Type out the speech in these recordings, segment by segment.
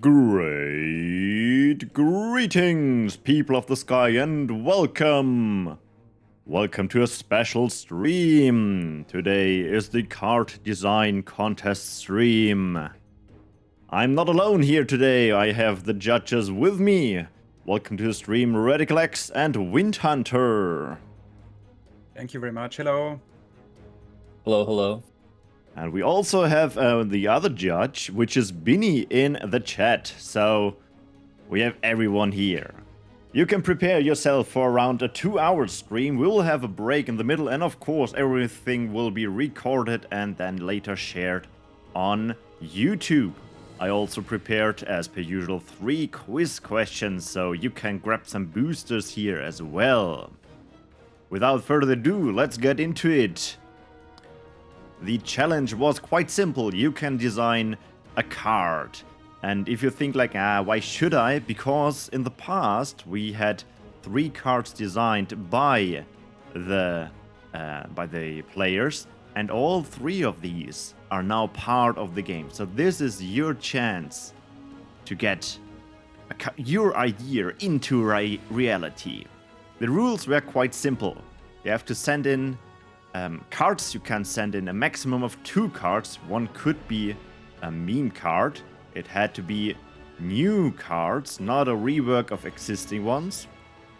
Greetings, people of the sky, and welcome! Welcome to a special stream. Today is the card design contest stream. I'm not alone here today, I have the judges with me. Welcome to the stream, Radical X and Wind Hunter. Thank you very much, hello. Hello, hello. And we also have the other judge, which is Binny in the chat. So we have everyone here. You can prepare yourself for around a 2-hour stream. We will have a break in the middle, and of course everything will be recorded and then later shared on YouTube. I also prepared, as per usual, 3 quiz questions, so you can grab some boosters here as well. Without further ado, let's get into it. The challenge was quite simple. You can design a card. And if you think like, why should I? Because in the past we had 3 cards designed by the players, and all 3 of these are now part of the game. So this is your chance to get your idea into reality. The rules were quite simple. You have to send in cards. You can send in a maximum of 2 cards. One could be a meme card. It had to be new cards, not a rework of existing ones.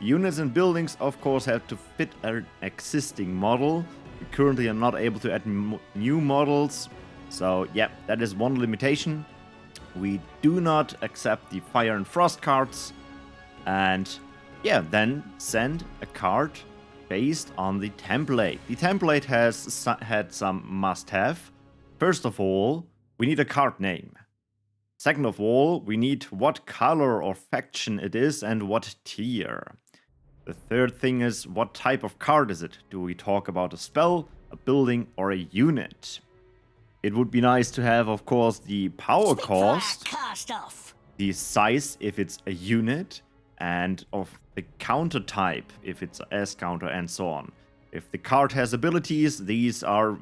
Units and buildings, of course, have to fit an existing model. We currently are not able to add new models. So, yeah, that is one limitation. We do not accept the Fire and Frost cards. And, yeah, then send a card based on the template. The template has had some must-have. First of all, we need a card name. Second of all, we need what color or faction it is and what tier. The third thing is, what type of card is it? Do we talk about a spell, a building, or a unit? It would be nice to have, of course, the power cost, the size if it's a unit, and of the counter type if it's a S counter, and so on. If the card has abilities, these are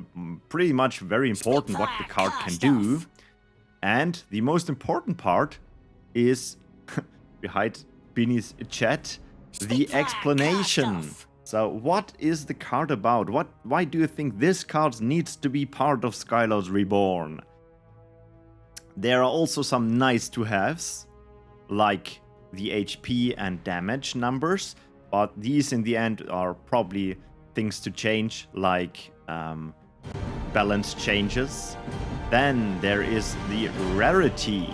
pretty much very important what the card can do. And the most important part is, behind Binny's chat, the explanation. So what is the card about? Why do you think this card needs to be part of Skylar's Reborn? There are also some nice to-haves, like the HP and damage numbers, but these in the end are probably things to change, like balance changes. Then there is the rarity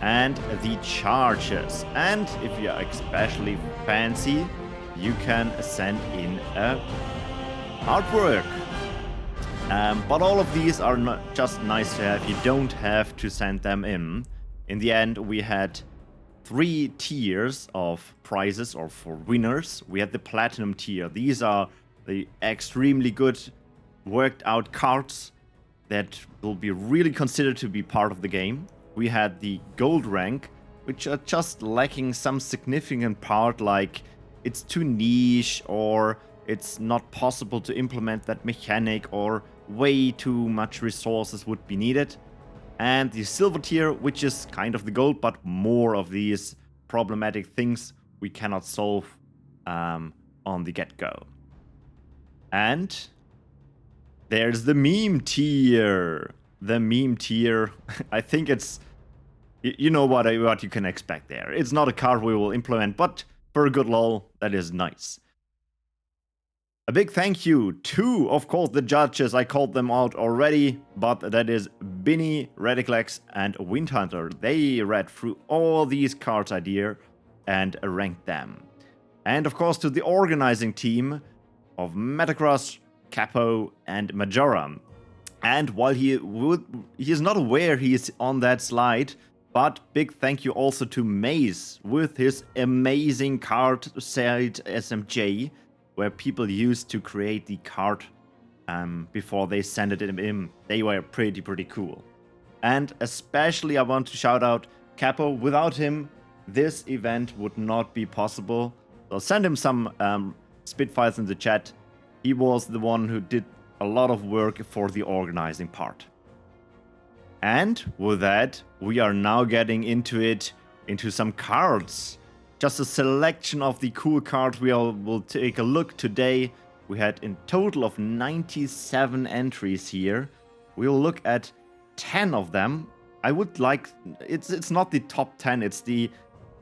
and the charges, and if you are especially fancy, you can send in a artwork. But all of these are not just nice to have. You don't have to send them in. In the end, we had 3 tiers of prizes, or for winners. We had the platinum tier. These are the extremely good worked out cards that will be really considered to be part of the game. We had the gold rank, which are just lacking some significant part, like it's too niche, or it's not possible to implement that mechanic, or way too much resources would be needed. And the silver tier, which is kind of the gold, but more of these problematic things we cannot solve on the get-go. And there's the meme tier. The meme tier, I think it's, you know what you can expect there. It's not a card we will implement, but for a good lol, that is nice. A big thank you to, of course, the judges. I called them out already, but that is Binny, Radiclex, and Wind Hunter. They read through all these cards idea and ranked them. And of course to the organizing team of Metacross, Capo, and Majora. And while he is not aware he is on that slide, but big thank you also to Maze with his amazing card site SMJ, where people used to create the card before they send it in. They were pretty cool. And especially I want to shout out Capo. Without him, this event would not be possible. So send him some Spitfires in the chat. He was the one who did a lot of work for the organizing part. And with that, we are now getting into some cards. Just a selection of the cool cards will take a look today. We had in total of 97 entries here. We'll look at 10 of them. I would like, it's not the top 10, it's the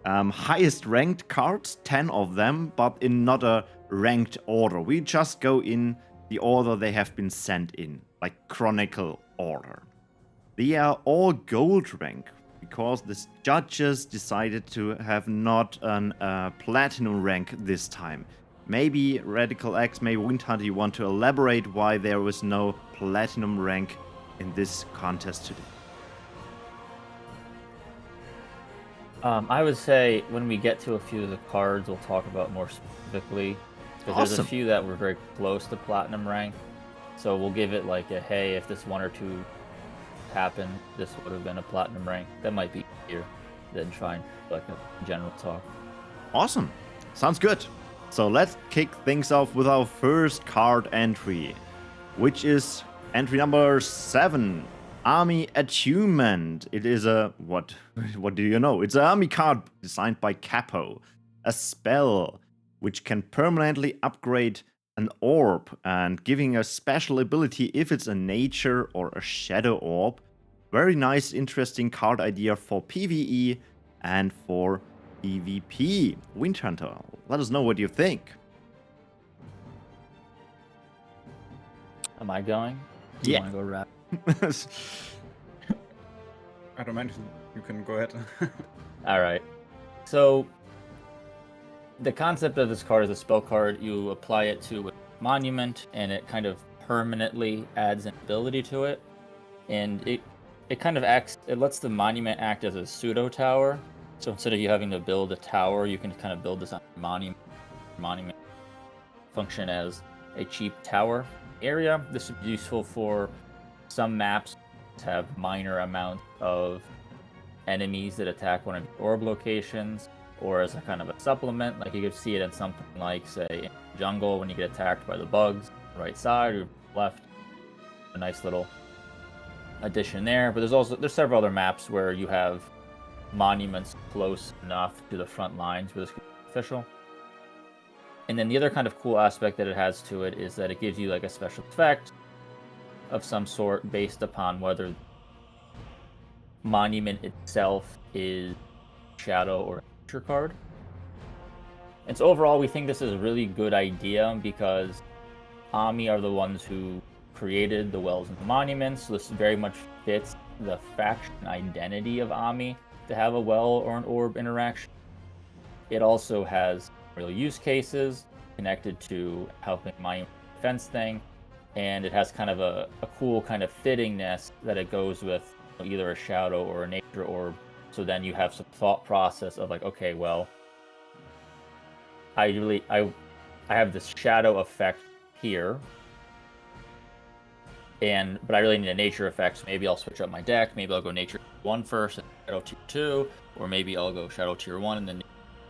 highest ranked cards, 10 of them, but in not a ranked order. We just go in the order they have been sent in, like chronicle order. They are all gold rank because the judges decided to have not a platinum rank this time. Maybe Radical X, maybe Windhunter, you want to elaborate why there was no platinum rank in this contest today? I would say when we get to a few of the cards, we'll talk about more specifically. Because there's a few that were very close to platinum rank. So we'll give it like a, hey, if this one or two happened, this would have been a platinum rank. That might be easier than trying like a general talk. Awesome. Sounds good. So let's kick things off with our first card entry, which is entry number 7. Amii Attunement. It is a, what do you know? It's an Amii card designed by Capo. A spell which can permanently upgrade an orb and giving a special ability if it's a nature or a shadow orb. Very nice, interesting card idea for PvE and for PvP. Windhunter, let us know what you think. Am I going? Do you want to go wrap? I don't mind. You can go ahead. All right. So the concept of this card is a spell card. You apply it to a monument, and it kind of permanently adds an ability to it. And it kind of acts. It lets the monument act as a pseudo tower. So instead of you having to build a tower, you can kind of build this on a monument function as a cheap tower area. This is useful for some maps to have minor amounts of enemies that attack one of your orb locations, or as a kind of a supplement. Like you could see it in something like, say, in jungle when you get attacked by the bugs, right side or left. A nice little addition there. But there's several other maps where you have monuments close enough to the front lines where this could be beneficial. And then the other kind of cool aspect that it has to it is that it gives you like a special effect of some sort based upon whether monument itself is shadow or nature card. And so overall, we think this is a really good idea because Amii are the ones who created the wells and the monuments. So this very much fits the faction identity of Amii to have a well or an orb interaction. It also has real use cases connected to helping monument defense thing. And it has kind of a cool kind of fittingness that it goes with either a shadow or a nature orb. So then you have some thought process of like, okay, well, I have this shadow effect here, but I really need a nature effect. So maybe I'll switch up my deck. Maybe I'll go nature 1 first and shadow tier 2, or maybe I'll go shadow tier 1 and then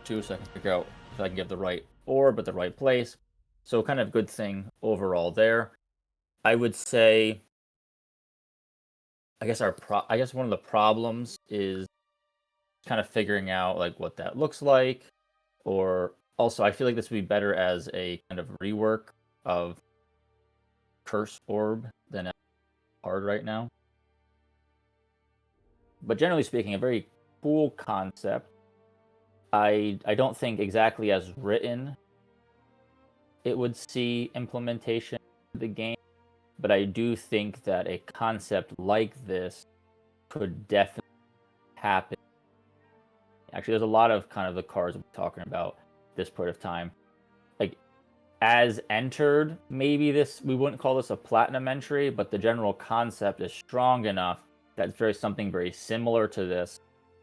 2, so I can figure out if I can get the right orb at the right place. So kind of good thing overall there. I would say, I guess one of the problems is kind of figuring out like what that looks like, or also I feel like this would be better as a kind of rework of Curse Orb than a card right now. But generally speaking, a very cool concept. I don't think exactly as written it would see implementation of the game. But I do think that a concept like this could definitely happen. Actually, there's a lot of kind of the cards we're talking about this point of time. Like, as entered, maybe we wouldn't call this a platinum entry, but the general concept is strong enough that it's something very similar to this,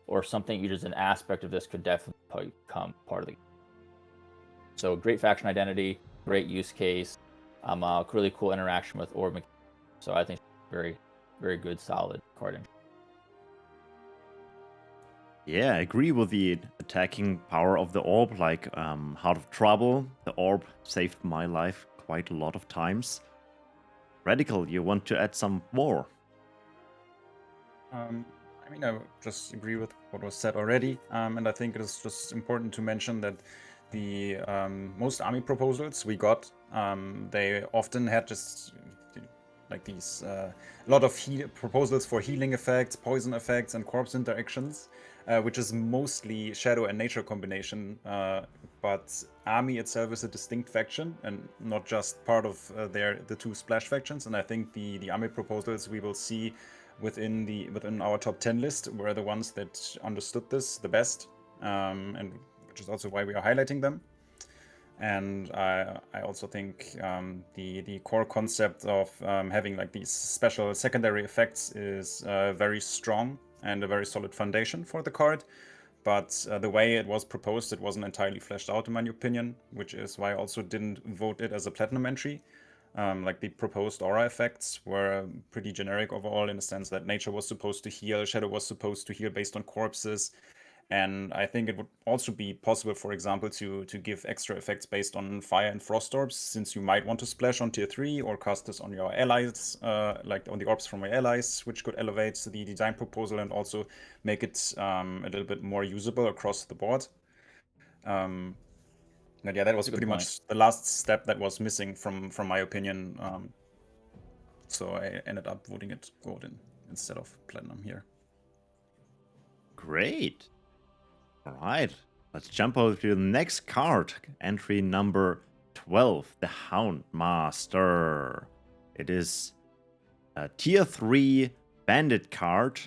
or something just an aspect of this could definitely become part of the game. So, great faction identity, great use case. A really cool interaction with orb mechanics. So I think very, very good, solid card entry. Yeah, I agree with the attacking power of the orb, like Heart of Trouble. The orb saved my life quite a lot of times. Radical, you want to add some more? I mean, I just agree with what was said already, and I think it is just important to mention that the most army proposals we got, they often had just like these a lot of proposals for healing effects, poison effects, and corpse interactions, which is mostly shadow and nature combination. But Amii itself is a distinct faction and not just part of the two splash factions. And I think the Amii proposals we will see within our top 10 list were the ones that understood this the best, and which is also why we are highlighting them. And I also think the core concept of having like these special secondary effects is very strong and a very solid foundation for the card. But the way it was proposed, it wasn't entirely fleshed out in my opinion, which is why I also didn't vote it as a platinum entry. Like the proposed aura effects were pretty generic overall in the sense that nature was supposed to heal, shadow was supposed to heal based on corpses, and I think it would also be possible, for example, to give extra effects based on fire and frost orbs, since you might want to splash on tier 3 or cast this on your allies, like on the orbs from your allies, which could elevate the design proposal and also make it a little bit more usable across the board. But yeah, that was pretty much the last step that was missing from my opinion. So I ended up voting it golden instead of platinum here. Great. All right. Let's jump over to the next card. Entry number 12, the Hound Master. It is a tier 3 bandit card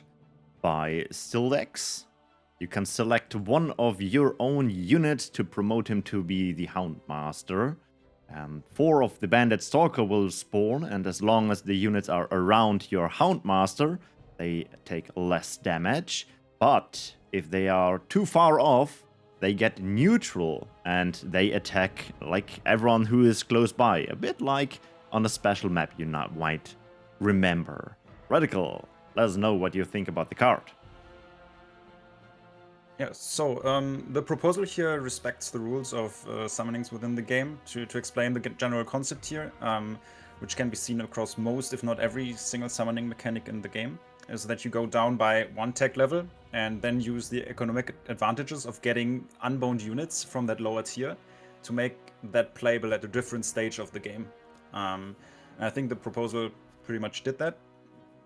by Stildex. You can select one of your own units to promote him to be the Hound Master. 4 of the Bandit Stalker will spawn, and as long as the units are around your Hound Master, they take less damage. But if they are too far off, they get neutral, and they attack like everyone who is close by. A bit like on a special map you might remember. Radical, let us know what you think about the card. Yeah, so the proposal here respects the rules of summonings within the game. To explain the general concept here, which can be seen across most, if not every single summoning mechanic in the game, is that you go down by 1 tech level and then use the economic advantages of getting unbound units from that lower tier to make that playable at a different stage of the game. And I think the proposal pretty much did that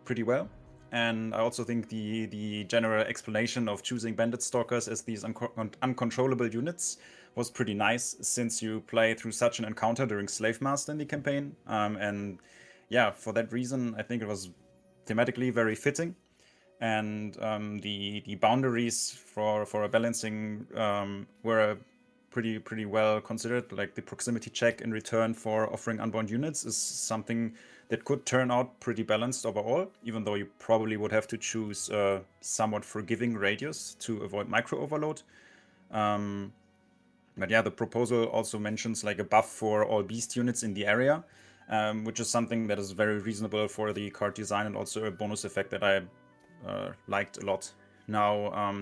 pretty well. And I also think the general explanation of choosing Bandit Stalkers as these uncontrollable units was pretty nice, since you play through such an encounter during Slave Master in the campaign. And yeah, for that reason, I think it was thematically very fitting. And the boundaries for a balancing were pretty well considered. Like the proximity check in return for offering unbound units is something that could turn out pretty balanced overall, even though you probably would have to choose a somewhat forgiving radius to avoid micro overload. But yeah, the proposal also mentions like a buff for all beast units in the area, which is something that is very reasonable for the card design and also a bonus effect that I liked a lot. Now,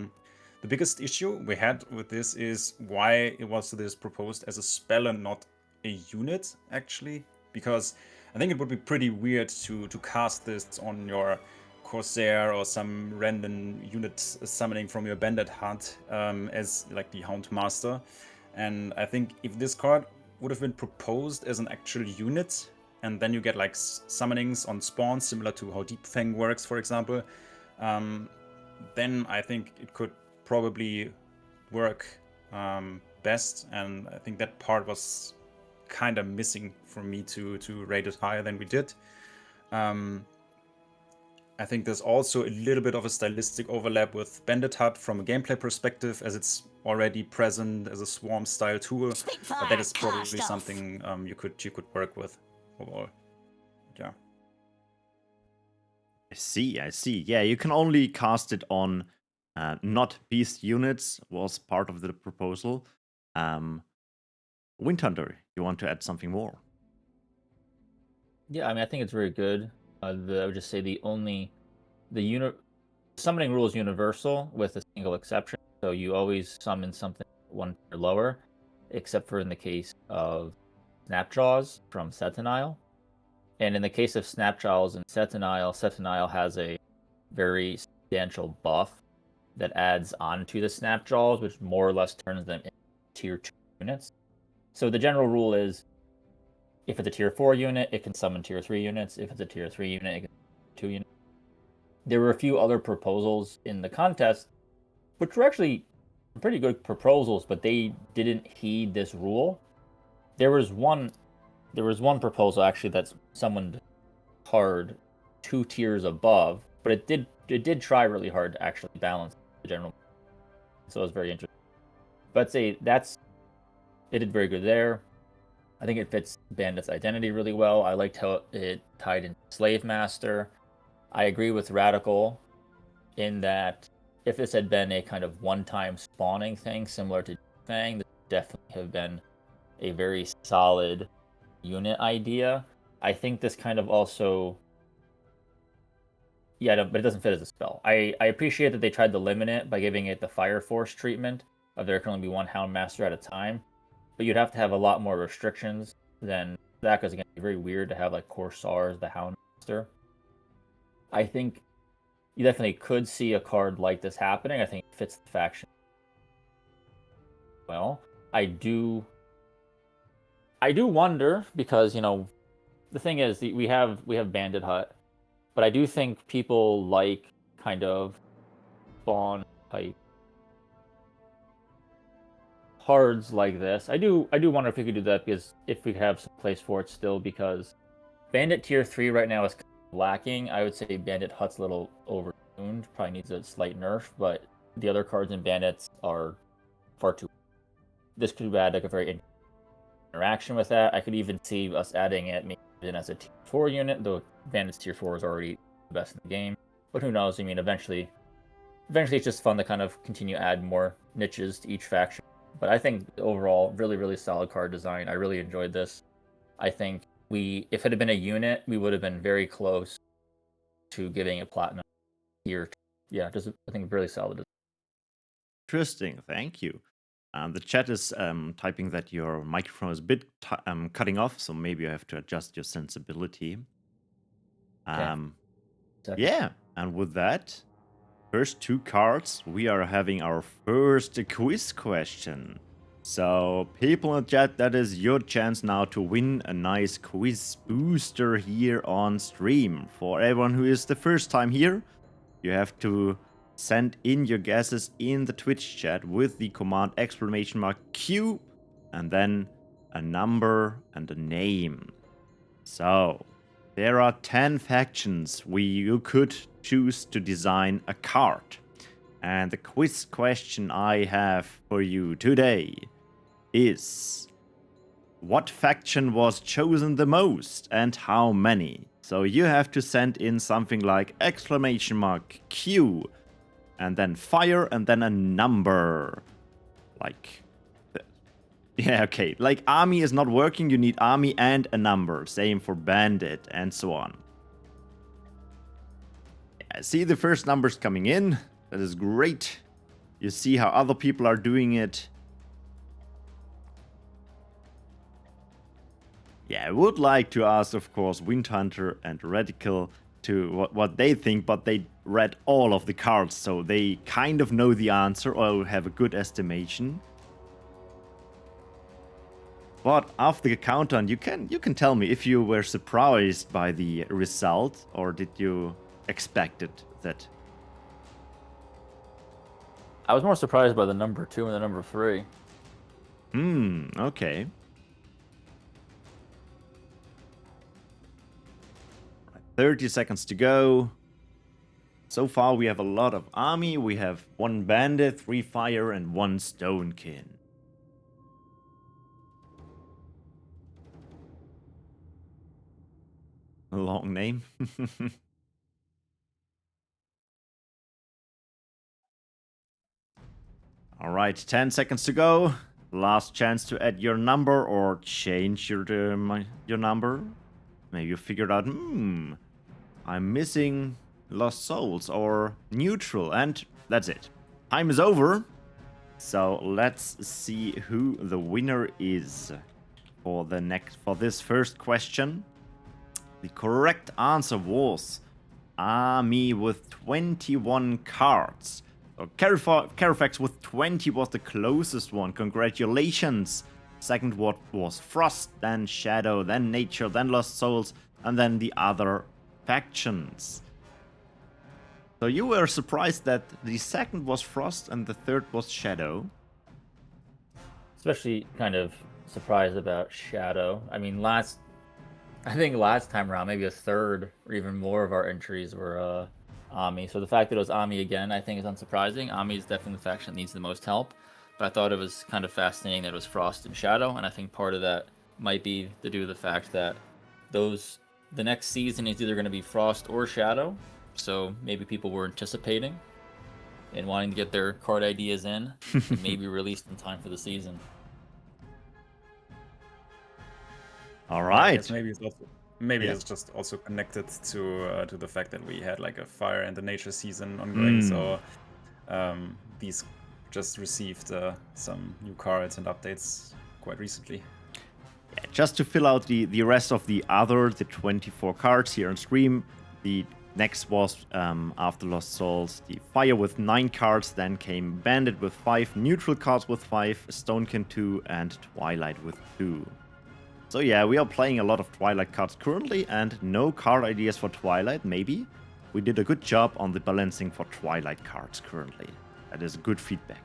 the biggest issue we had with this is why it was this proposed as a spell and not a unit, actually, because I think it would be pretty weird to cast this on your Corsair or some random unit summoning from your Bandit Hut as like the Hound Master. And I think if this card would have been proposed as an actual unit, and then you get like summonings on spawn, similar to how Deep Fang works, for example, then I think it could probably work best. And I think that part was kind of missing for me to rate it higher than we did. I think there's also a little bit of a stylistic overlap with Bandit Hut from a gameplay perspective, as it's already present as a swarm style tool. But that is probably something you could work with overall. Yeah. I see. Yeah, you can only cast it on not beast units, was part of the proposal. Windhunter, you want to add something more? Yeah, I mean, I think it's very good. I would just say the summoning rule is universal with a single exception. So you always summon something 1 tier lower, except for in the case of Snapjaws from Sentinel. And in the case of Snapjaws and Sentinel has a very substantial buff that adds onto the Snapjaws, which more or less turns them into tier 2 units. So the general rule is, if it's a tier 4 unit, it can summon tier 3 units. If it's a tier 3 unit, it can summon 2 units. There were a few other proposals in the contest, which were actually pretty good proposals, but they didn't heed this rule. There was one proposal actually that summoned card 2 tiers above, but it did try really hard to actually balance the general. So it was very interesting. But I'd say it did very good there. I think it fits Bandit's identity really well. I liked how it tied in Slave Master. I agree with Radical in that if this had been a kind of one-time spawning thing similar to Fang, this would definitely have been a very solid unit idea. I think this kind of also... Yeah, but it doesn't fit as a spell. I appreciate that they tried to limit it by giving it the Fire Force treatment of there can only be one Hound Master at a time. But you'd have to have a lot more restrictions than that, because again, it'd be very weird to have like Corsairs, the Hound Master. I think you definitely could see a card like this happening. I think it fits the faction well. I do wonder, because, you know, the thing is, we have Bandit Hut, but I do think people like kind of spawn type cards like this. I do wonder if we could do that, because if we have some place for it still, because Bandit tier 3 right now is lacking. I would say Bandit Hut's a little overtuned, probably needs a slight nerf, but the other cards in Bandits are far too. This could add like a very interaction with that. I could even see us adding it maybe as a tier 4 unit, though Bandits tier 4 is already the best in the game. But who knows? I mean, eventually it's just fun to kind of continue to add more niches to each faction. But I think overall, really, really solid card design. I really enjoyed this. I think if it had been a unit, we would have been very close to giving it platinum here. Yeah, just I think really solid. Interesting, thank you. The chat is typing that your microphone is a bit cutting off, so maybe you have to adjust your sensibility. Yeah, and with that, first 2 cards, we are having our first quiz question. So, people in the chat, that is your chance now to win a nice quiz booster here on stream. For everyone who is the first time here, you have to send in your guesses in the Twitch chat with the command !Q and then a number and a name. So, there are 10 factions you could choose to design a card. And the quiz question I have for you today is: what faction was chosen the most and how many? So you have to send in something like !Q and then fire and then a number. Like, yeah, okay. Like Amii is not working, you need Amii and a number. Same for Bandit and so on. I see the first numbers coming in. That is great. You see how other people are doing it. Yeah, I would like to ask, of course, Windhunter and Radical to what they think, but they read all of the cards, so they kind of know the answer or have a good estimation. But after the countdown, you can tell me if you were surprised by the result, or did you expect it that? I was more surprised by the number 2 and the number 3. Okay. 30 seconds to go. So far we have a lot of Amii. We have 1 Bandit, 3 Fire, and 1 Stonekin. A long name. Alright, 10 seconds to go. Last chance to add your number or change your number. Maybe you figured out, I'm missing Lost Souls or Neutral, and that's it. Time is over. So let's see who the winner is for this first question. The correct answer was Amii with 21 cards. So Carifax with 20 was the closest one. Congratulations. Second one was Frost, then Shadow, then Nature, then Lost Souls, and then the other factions. So you were surprised that the second was Frost and the third was Shadow. Especially kind of surprised about Shadow. I mean, I think last time around, maybe a third or even more of our entries were Amii. So the fact that it was Amii again, I think is unsurprising. Amii is definitely the faction that needs the most help. But I thought it was kind of fascinating that it was Frost and Shadow, and I think part of that might be to do with the fact that the next season is either going to be Frost or Shadow. So maybe people were anticipating and wanting to get their card ideas in and maybe released in time for the season. All right. Maybe it's just also connected to the fact that we had like a Fire and the Nature season ongoing. So these just received some new cards and updates quite recently. Yeah, just to fill out the rest of the 24 cards here on stream, the next was, after Lost Souls, the Fire with 9 cards, then came Bandit with 5, Neutral cards with 5, Stonekin 2, and Twilight with 2. So yeah, we are playing a lot of Twilight cards currently, and no card ideas for Twilight, maybe. We did a good job on the balancing for Twilight cards currently. That is good feedback.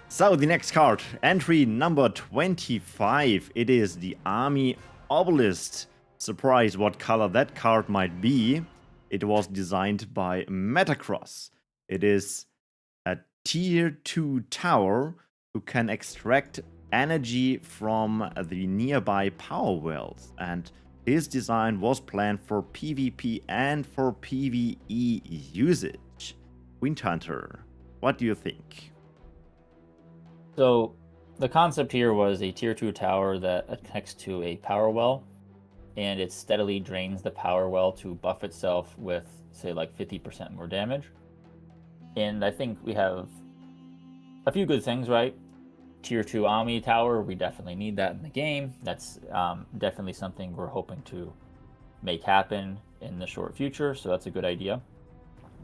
So the next card, entry number 25. It is the Amii Obelisk. Surprise what color that card might be. It was designed by Metacross. It is a tier 2 tower who can extract energy from the nearby power wells, and his design was planned for PvP and for PvE usage. Windhunter, what do you think? So the concept here was a tier 2 tower that connects to a power well, and it steadily drains the power well to buff itself with, say, like 50% more damage. And I think we have a few good things, right? Tier 2 Amii tower, we definitely need that in the game. That's definitely something we're hoping to make happen in the short future, so that's a good idea.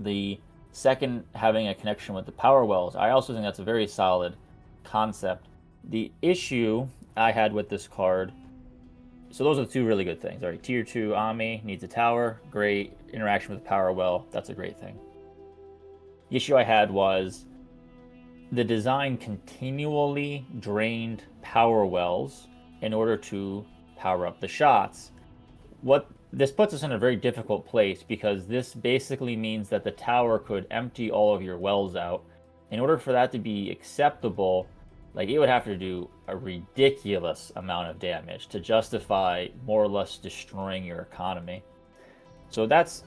The second, having a connection with the power wells, I also think that's a very solid concept. The issue I had with this card, so those are the two really good things. All right, tier 2 Amii needs a tower, great interaction with the power well, that's a great thing. The issue I had was the design continually drained power wells in order to power up the shots. What this puts us in a very difficult place, because this basically means that the tower could empty all of your wells out. In order for that to be acceptable, like, it would have to do a ridiculous amount of damage to justify more or less destroying your economy. So that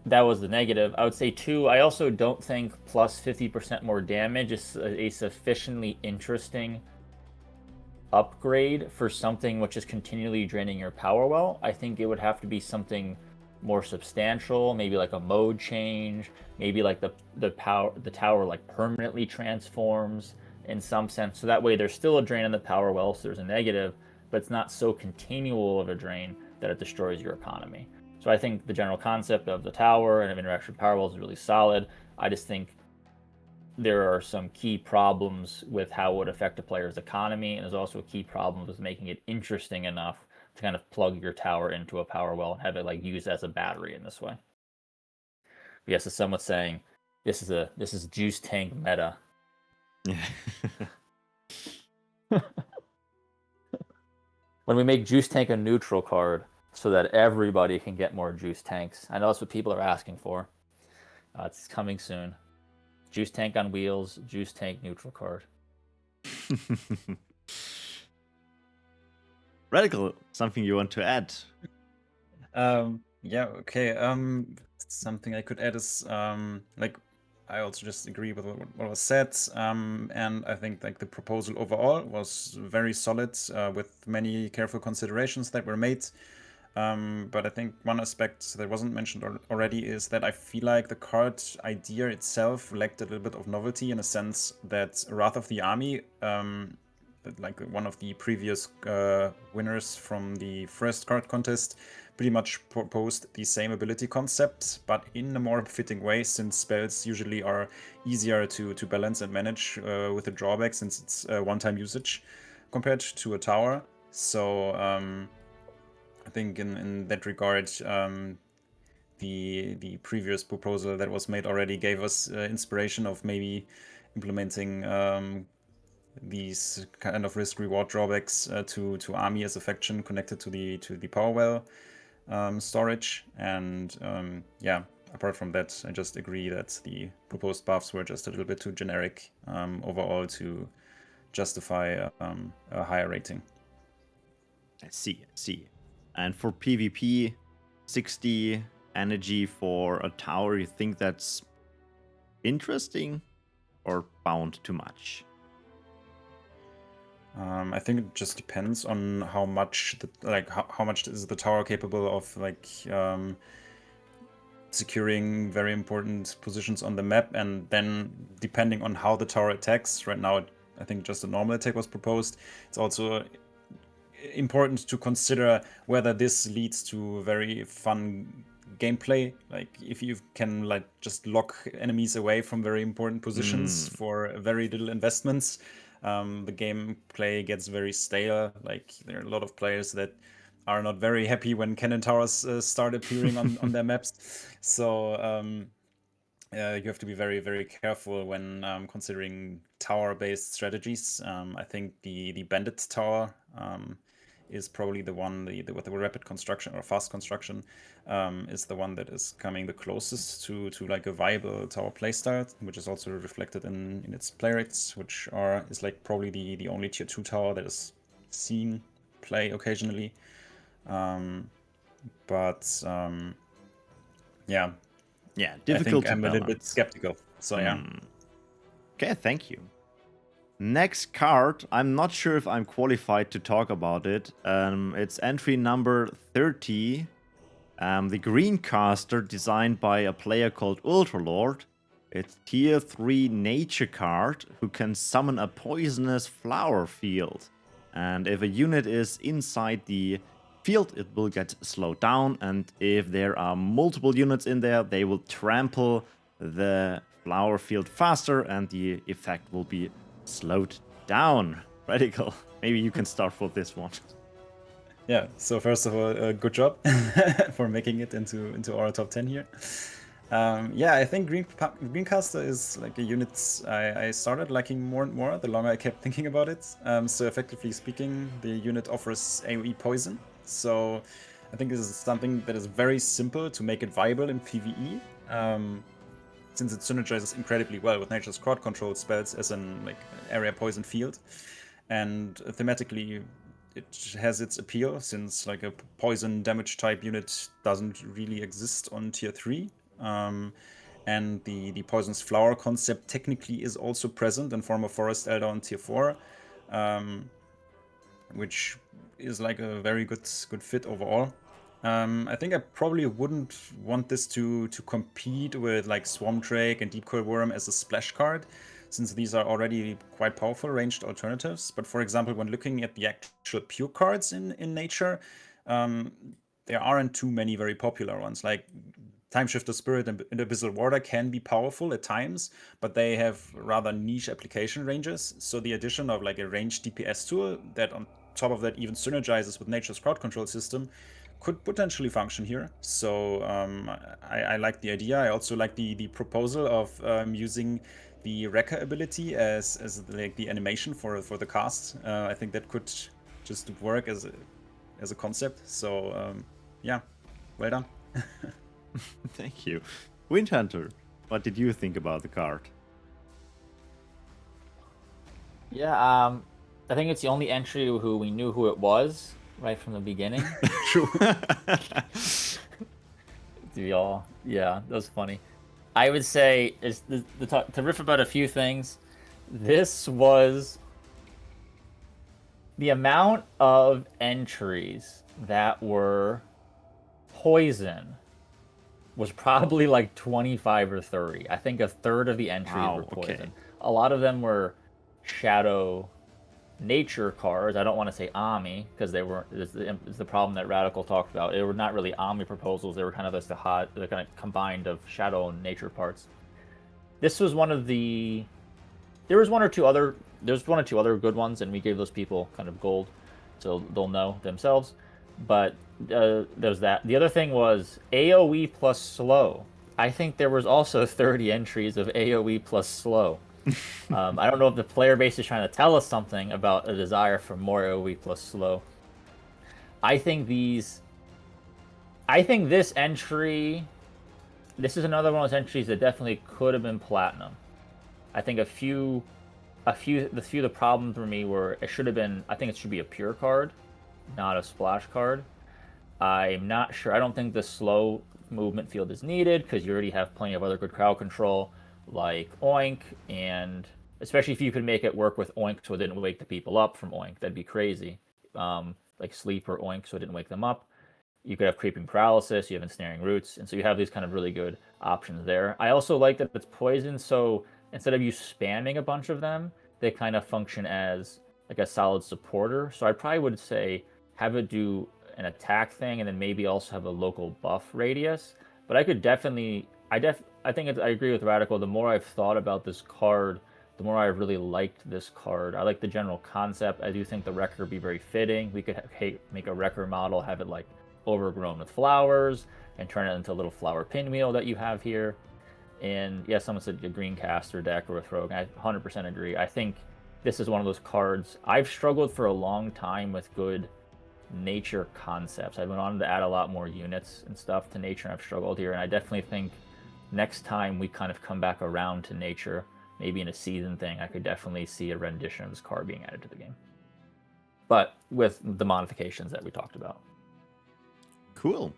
was the negative. I would say, too, I also don't think plus 50% more damage is a sufficiently interesting upgrade for something which is continually draining your power well. I think it would have to be something more substantial, maybe like a mode change, maybe like the tower like permanently transforms in some sense, so that way there's still a drain on the power well, so there's a negative, but it's not so continual of a drain that it destroys your economy. So I think the general concept of the tower and of interaction with power wells is really solid. I just think there are some key problems with how it would affect a player's economy, and there's also a key problem with making it interesting enough to kind of plug your tower into a power well and have it like used as a battery in this way. Yes, as someone's saying, this is juice tank meta. When we make juice tank a neutral card so that everybody can get more juice tanks. I know that's what people are asking for. It's coming soon. Juice tank on wheels, juice tank neutral card. Radical, something you want to add? Yeah, okay. Something I could add is like, I also just agree with what was said, and I think like the proposal overall was very solid, with many careful considerations that were made. But I think one aspect that wasn't mentioned already is that I feel like the card idea itself lacked a little bit of novelty, in a sense that Wrath of the Army, like one of the previous winners from the first card contest, pretty much proposed the same ability concepts, but in a more fitting way, since spells usually are easier to balance and manage with the drawback, since it's one-time usage compared to a tower. So I think in that regard, the previous proposal that was made already gave us inspiration of maybe implementing these kind of risk-reward drawbacks to Amii as a faction connected to the power well storage. And yeah, apart from that, I just agree that the proposed buffs were just a little bit too generic overall to justify a higher rating. I see. And for PvP, 60 energy for a tower, you think that's interesting or bound too much? I think it just depends on how much how much is the tower capable of securing very important positions on the map, and then depending on how the tower attacks. Right now, I think just a normal attack was proposed. It's also important to consider whether this leads to very fun gameplay, like if you can just lock enemies away from very important positions for very little investments. The gameplay gets very stale. Like there are a lot of players that are not very happy when cannon towers start appearing on their maps. So you have to be very, very careful when considering tower-based strategies. I think the bandit tower is probably the one with the rapid construction or fast construction is the one that is coming the closest to like a viable tower playstyle, which is also reflected in its play rates, which is like probably the only tier 2 tower that is seen play occasionally. But yeah, difficult to I'm a little bit balance. skeptical. So yeah. Okay, thank you. Next card, I'm not sure if I'm qualified to talk about it. It's entry number 30. The green caster designed by a player called Ultralord. It's tier 3 nature card who can summon a poisonous flower field. And if a unit is inside the field, it will get slowed down. And if there are multiple units in there, they will trample the flower field faster and the effect will be slowed down. Radical. Maybe you can start for this one. Yeah, so first of all, good job for making it into our top 10 here. Yeah, I think Greencaster is like a unit I started liking more and more the longer I kept thinking about it. So effectively speaking, the unit offers AoE poison. So I think this is something that is very simple to make it viable in PvE. Since it synergizes incredibly well with Nature's crowd control spells as an area poison field. And thematically, it has its appeal since like a poison damage type unit doesn't really exist on tier 3. And the poisonous flower concept technically is also present in form of Forest Elder on tier 4, which is like a very good fit overall. I think I probably wouldn't want this to compete with like Swamp Drake and Deep Coil Worm as a splash card, since these are already quite powerful ranged alternatives. But for example, when looking at the actual pure cards in nature, there aren't too many very popular ones. Like Timeshifter Spirit and Abyssal Warder can be powerful at times, but they have rather niche application ranges. So the addition of like a ranged DPS tool that on top of that even synergizes with Nature's crowd control system could potentially function here. So I like the idea. I also like the proposal of using the Wrecker ability as like the animation for the cast. I think that could just work as a concept. So yeah, well done. Thank you. Windhunter, what did you think about the card? Yeah, I think it's the only entry who we knew who it was right from the beginning. True. Yeah, that was funny. I would say is to riff about a few things. This was the amount of entries that were poison was probably like 25 or 30. I think a third of the entries were poison. Okay. A lot of them were shadow nature cards. I don't want to say Amii because they weren't. It's the problem that Radical talked about. They were not really Amii proposals. They were kind of just the kind of combined of shadow and nature parts. This was one of the. There's one or two other good ones, and we gave those people kind of gold, so they'll know themselves. But there's that. The other thing was AOE plus slow. I think there was also 30 entries of AOE plus slow. I don't know if the player base is trying to tell us something about a desire for more AOE plus slow. I think this entry, this is another one of those entries that definitely could have been platinum. I think the problems for me were it should have been. I think it should be a pure card, not a splash card. I'm not sure. I don't think the slow movement field is needed because you already have plenty of other good crowd control like Oink, and especially if you could make it work with Oink so it didn't wake the people up from Oink, that'd be crazy. Like Sleep or Oink so it didn't wake them up. You could have Creeping Paralysis, you have Ensnaring Roots, and so you have these kind of really good options there. I also like that it's poison, so instead of you spamming a bunch of them, they kind of function as like a solid supporter. So I probably would say have it do an attack thing and then maybe also have a local buff radius. But I could definitely, I agree with Radical. The more I've thought about this card, the more I really liked this card. I like the general concept. I do think the Wrecker would be very fitting. We could make a Wrecker model, have it like overgrown with flowers, and turn it into a little flower pinwheel that you have here. And yeah, someone said a green caster deck or a throw. I 100% agree. I think this is one of those cards. I've struggled for a long time with good nature concepts. I've been on to add a lot more units and stuff to nature, and I've struggled here. And I definitely think next time we kind of come back around to nature, maybe in a season thing, I could definitely see a rendition of this card being added to the game. But with the modifications that we talked about. Cool.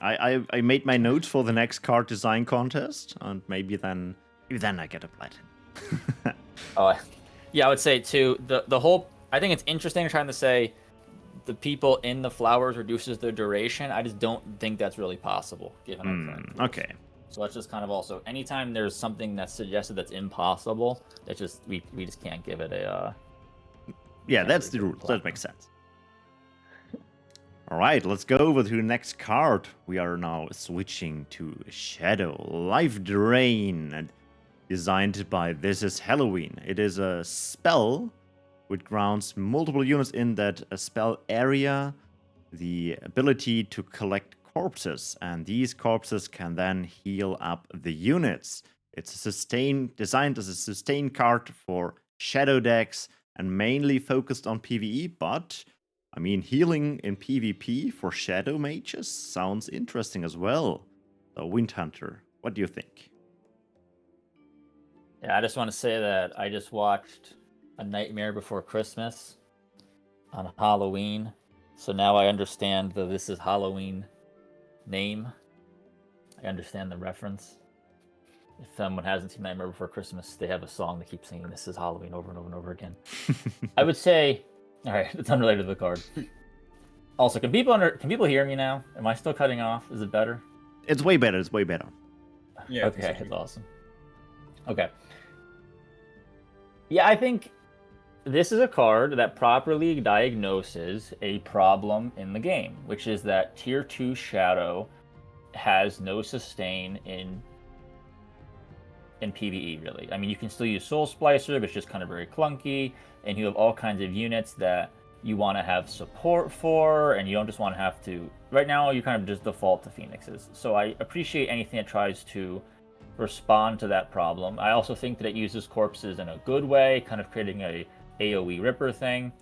I made my notes for the next card design contest, and maybe then I get a platinum. Yeah, I would say too, the whole, I think it's interesting trying to say the people in the flowers reduces their duration. I just don't think that's really possible given our current rules. Okay. So that's just kind of also, anytime there's something that's suggested that's impossible, that's just we just can't give it a yeah, that's the rule. That makes sense. All right, let's go over to the next card. We are now switching to Shadow Life Drain, and designed by This Is Halloween. It is a spell which grounds multiple units in that spell area, the ability to collect corpses, and these corpses can then heal up the units. It's designed as a sustain card for shadow decks and mainly focused on PvE, but I mean, healing in PvP for shadow mages sounds interesting as well. So, Wind Hunter, what do you think? Yeah, I just want to say that I just watched A Nightmare Before Christmas on Halloween. So now I understand the This Is Halloween name. I understand the reference. If someone hasn't seen Nightmare Before Christmas, they have a song that keeps singing This Is Halloween over and over and over again. I would say, all right, it's unrelated to the card. Also, can people hear me now? Am I still cutting off? Is it better? It's way better. It's way better. Yeah. Okay, it's awesome. Okay. Yeah, I think this is a card that properly diagnoses a problem in the game, which is that Tier 2 Shadow has no sustain in PvE, really. I mean, you can still use Soul Splicer, but it's just kind of very clunky, and you have all kinds of units that you want to have support for, and you don't just want to have to... Right now, you kind of just default to Phoenixes. So I appreciate anything that tries to respond to that problem. I also think that it uses corpses in a good way, kind of creating a AoE Ripper thing.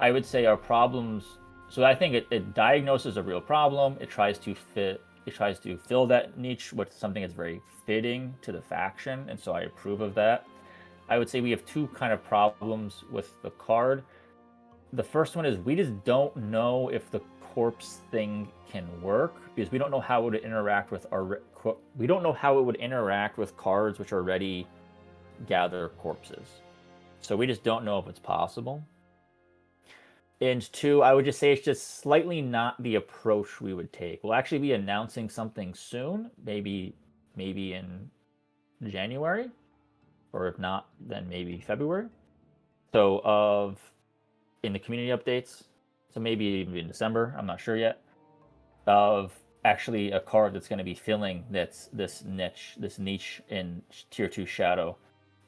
I would say our problems... So I think it diagnoses a real problem. It tries to fill that niche with something that's very fitting to the faction, and so I approve of that. I would say we have two kind of problems with the card. The first one is we just don't know if the corpse thing can work because we don't know how it would interact with cards which already gather corpses. So we just don't know if it's possible. And two, I would just say it's just slightly not the approach we would take. We'll actually be announcing something soon, maybe in January, or if not, then maybe February. So of in the community updates, so maybe even in December, I'm not sure yet, of actually a card that's going to be filling this niche in tier 2 Shadow.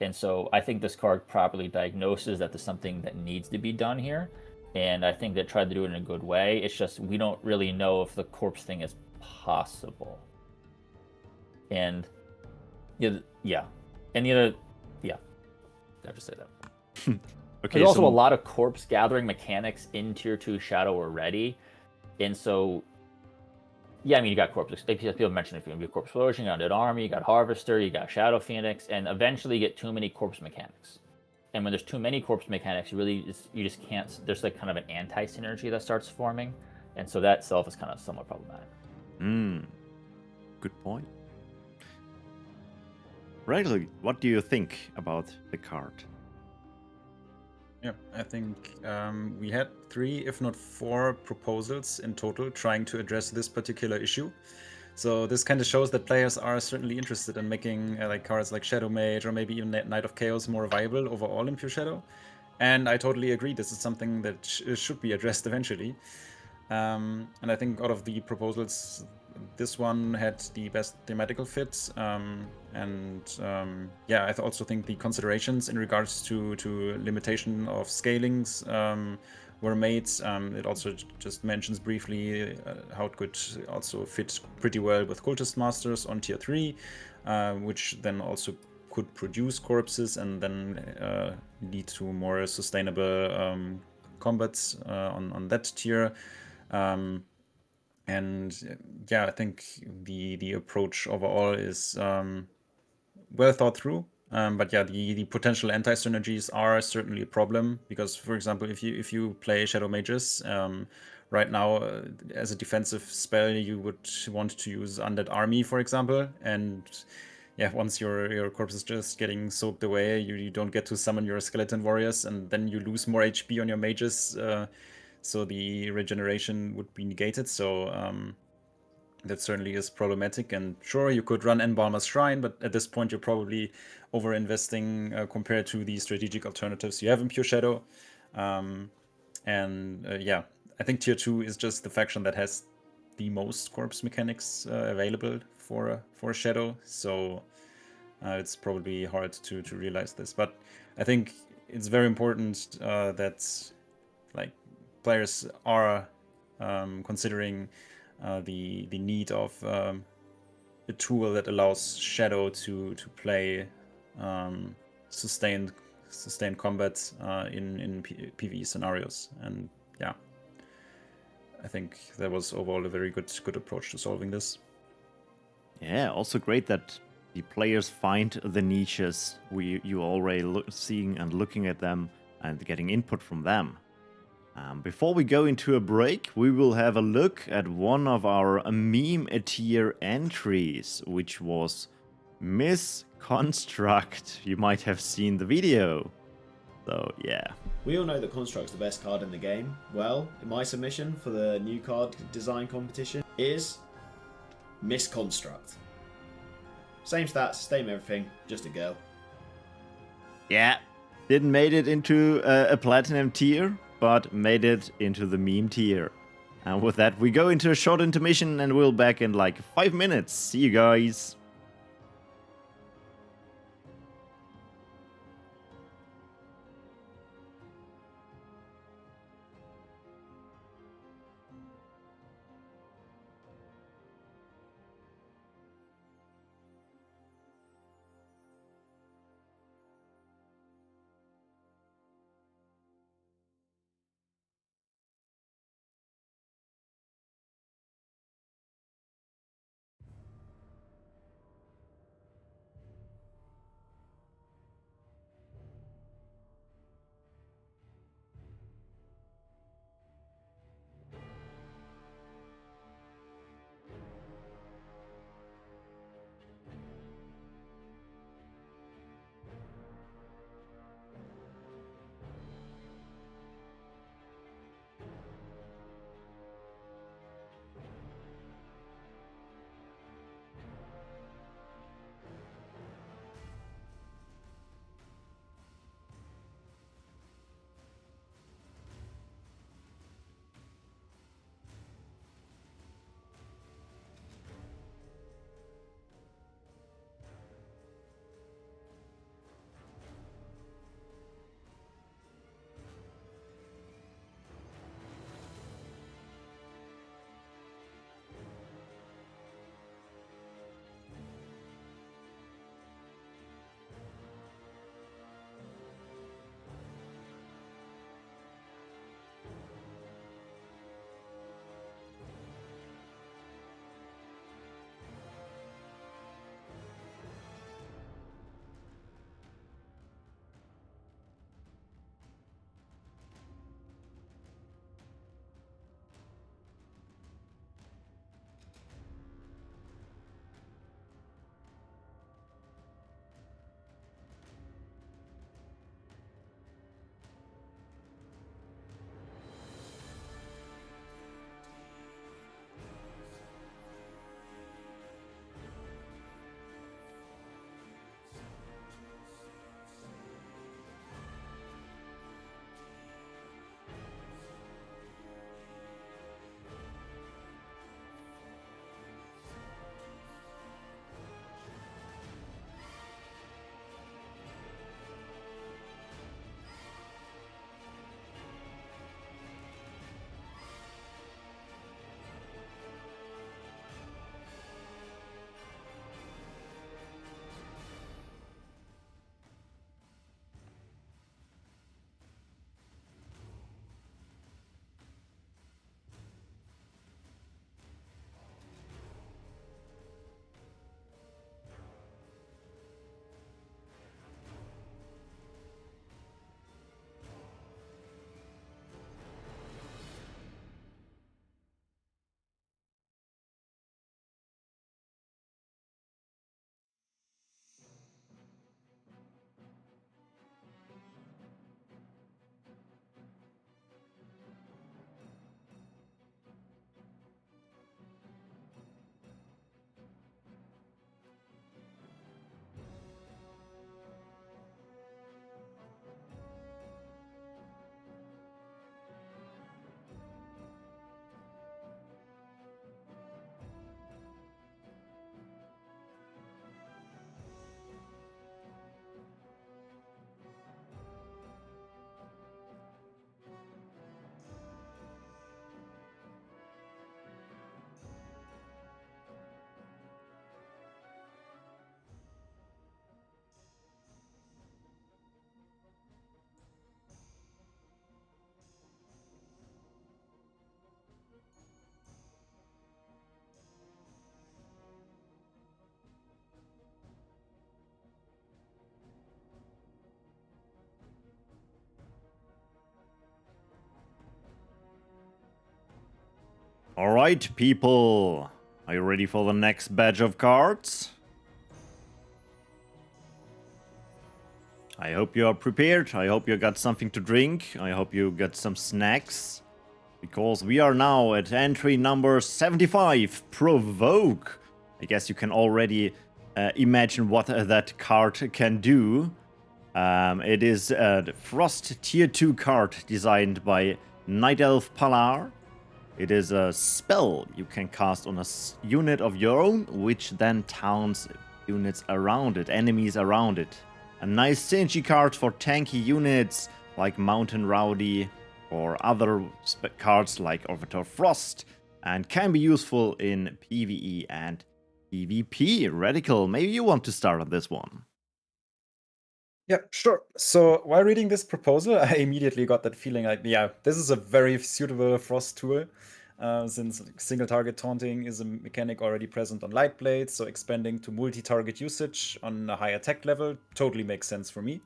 And so I think this card properly diagnoses that there's something that needs to be done here, and I think they tried to do it in a good way. It's just we don't really know if the corpse thing is possible. And yeah, and the other, yeah, I have to say that. Okay, There's also a lot of corpse gathering mechanics in tier 2 Shadow already, and so yeah, I mean, you got corpse. People mentioned if you're gonna be corpse explosion, you got an army, you got harvester, you got shadow phoenix, and eventually you get too many corpse mechanics. And when there's too many corpse mechanics, you just can't. There's like kind of an anti synergy that starts forming, and so that itself is kind of somewhat problematic. Good point. Regularly, what do you think about the card? Yeah, I think we had 3, if not 4, proposals in total trying to address this particular issue. So this kind of shows that players are certainly interested in making like cards like Shadow Mage or maybe even Knight of Chaos more viable overall in Pure Shadow. And I totally agree. This is something that should be addressed eventually. And I think out of the proposals, this one had the best thematical fit. Yeah, I also think the considerations in regards to limitation of scalings were made. It also just mentions briefly how it could also fit pretty well with Cultist Masters on tier 3, which then also could produce corpses and then lead to more sustainable combats on that tier. And yeah, I think the approach overall is well thought through. But yeah, the potential anti-synergies are certainly a problem because, for example, if you play Shadow Mages right now as a defensive spell, you would want to use Undead Army, for example, and yeah, once your corpse is just getting soaked away, you don't get to summon your skeleton warriors, and then you lose more HP on your mages. So the regeneration would be negated. So that certainly is problematic. And sure, you could run Embalmer's Shrine, but at this point, you're probably over-investing compared to the strategic alternatives you have in Pure Shadow. Yeah, I think Tier 2 is just the faction that has the most corpse mechanics available for Shadow. So it's probably hard to realize this. But I think it's very important that like players are considering the need of a tool that allows Shadow to play sustained combat in PvE scenarios. And yeah, I think that was overall a very good approach to solving this. Yeah, also great that the players find the niches you already seeing and looking at them and getting input from them. Before we go into a break, we will have a look at one of our meme tier entries, which was Misconstruct. You might have seen the video. So, yeah. We all know that Construct's the best card in the game. Well, my submission for the new card design competition is Misconstruct. Same stats, same everything, just a girl. Yeah, didn't made it into a platinum tier, but made it into the meme tier. And with that, we go into a short intermission and we'll back in like 5 minutes. See you guys. Alright, people. Are you ready for the next batch of cards? I hope you are prepared. I hope you got something to drink. I hope you got some snacks. Because we are now at entry number 75, Provoke. I guess you can already imagine what that card can do. It is the Frost Tier 2 card designed by Night Elf Palar. It is a spell you can cast on a unit of your own, which then taunts units around it, enemies around it. A nice synergy card for tanky units like Mountain Rowdy or other cards like Orbitor Frost, and can be useful in PvE and PvP. Radical, maybe you want to start on this one. Yeah, sure. So while reading this proposal, I immediately got that feeling like, yeah, this is a very suitable Frost tool, since single target taunting is a mechanic already present on Light Blades, so expanding to multi-target usage on a high attack level totally makes sense for me.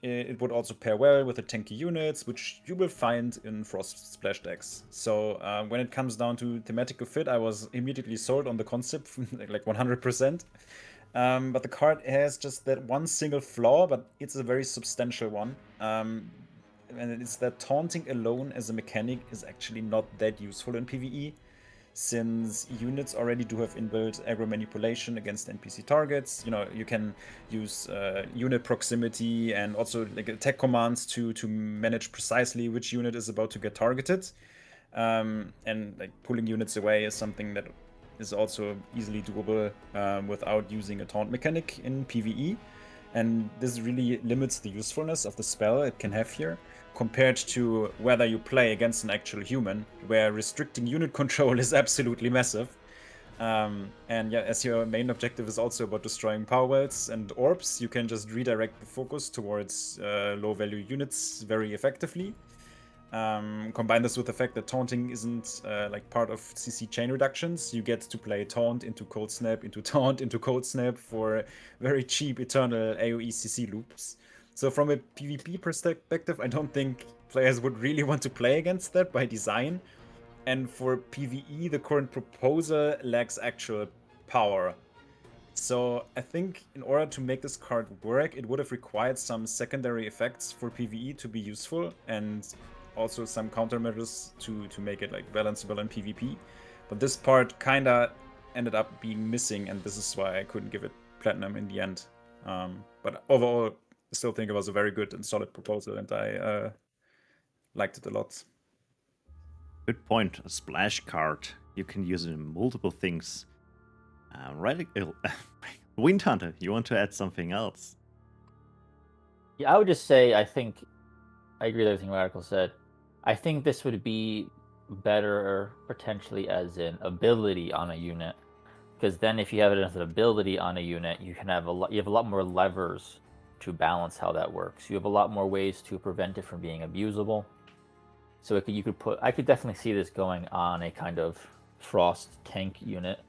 It would also pair well with the tanky units, which you will find in Frost Splash decks. So when it comes down to thematical fit, I was immediately sold on the concept, like 100%. But the card has just that one single flaw, but it's a very substantial one. And it's that taunting alone as a mechanic is actually not that useful in PvE, since units already do have inbuilt aggro manipulation against NPC targets. You know, you can use unit proximity and also like attack commands to manage precisely which unit is about to get targeted. And like pulling units away is something that is also easily doable without using a taunt mechanic in PvE. And this really limits the usefulness of the spell it can have here, compared to whether you play against an actual human, where restricting unit control is absolutely massive. And yeah, as your main objective is also about destroying power wells and orbs, you can just redirect the focus towards low-value units very effectively. Combine this with the fact that taunting isn't like part of CC chain reductions. You get to play taunt into cold snap into taunt into cold snap for very cheap eternal AoE CC loops. So from a PvP perspective, I don't think players would really want to play against that by design. And for PvE, the current proposal lacks actual power. So I think in order to make this card work, it would have required some secondary effects for PvE to be useful, and also some countermeasures to make it like balanceable in PvP. But this part kinda ended up being missing, and this is why I couldn't give it platinum in the end. But overall, I still think it was a very good and solid proposal, and I liked it a lot. Good point. A splash card. You can use it in multiple things. Wind Hunter, you want to add something else? Yeah, I would just say I think I agree with everything Radical said. I think this would be better potentially as an ability on a unit, because then if you have it as an ability on a unit, you can have you have a lot more levers to balance how that works. You have a lot more ways to prevent it from being abusable. So I could definitely see this going on a kind of Frost tank unit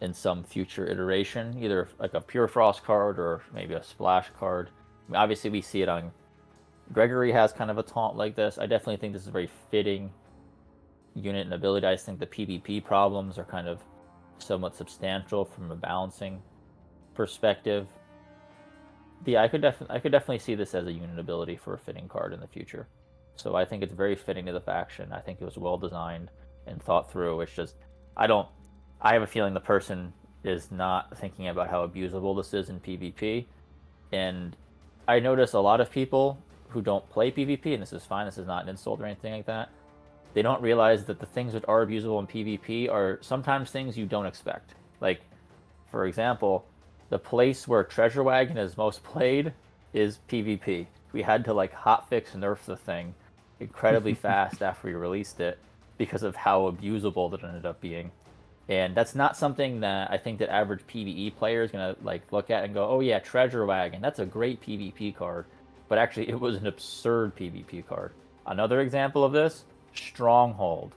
in some future iteration, either like a pure Frost card or maybe a splash card. I mean, obviously we see it on Gregory has kind of a taunt like this. I definitely think this is a very fitting unit and ability. I just think the PvP problems are kind of somewhat substantial from a balancing perspective. But yeah, I could definitely see this as a unit ability for a fitting card in the future. So I think it's very fitting to the faction. I think it was well designed and thought through. It's just I have a feeling the person is not thinking about how abusable this is in PvP. And I notice a lot of people who don't play PvP, and this is fine, this is not an insult or anything like that, they don't realize that the things that are abusable in PvP are sometimes things you don't expect. Like, for example, the place where Treasure Wagon is most played is PvP. We had to like hotfix nerf the thing incredibly fast after we released it because of how abusable that ended up being. And that's not something that I think that average PvE player is gonna like look at and go, oh yeah, Treasure Wagon, that's a great PvP card. But actually it was an absurd PvP card. Another example of this, Stronghold.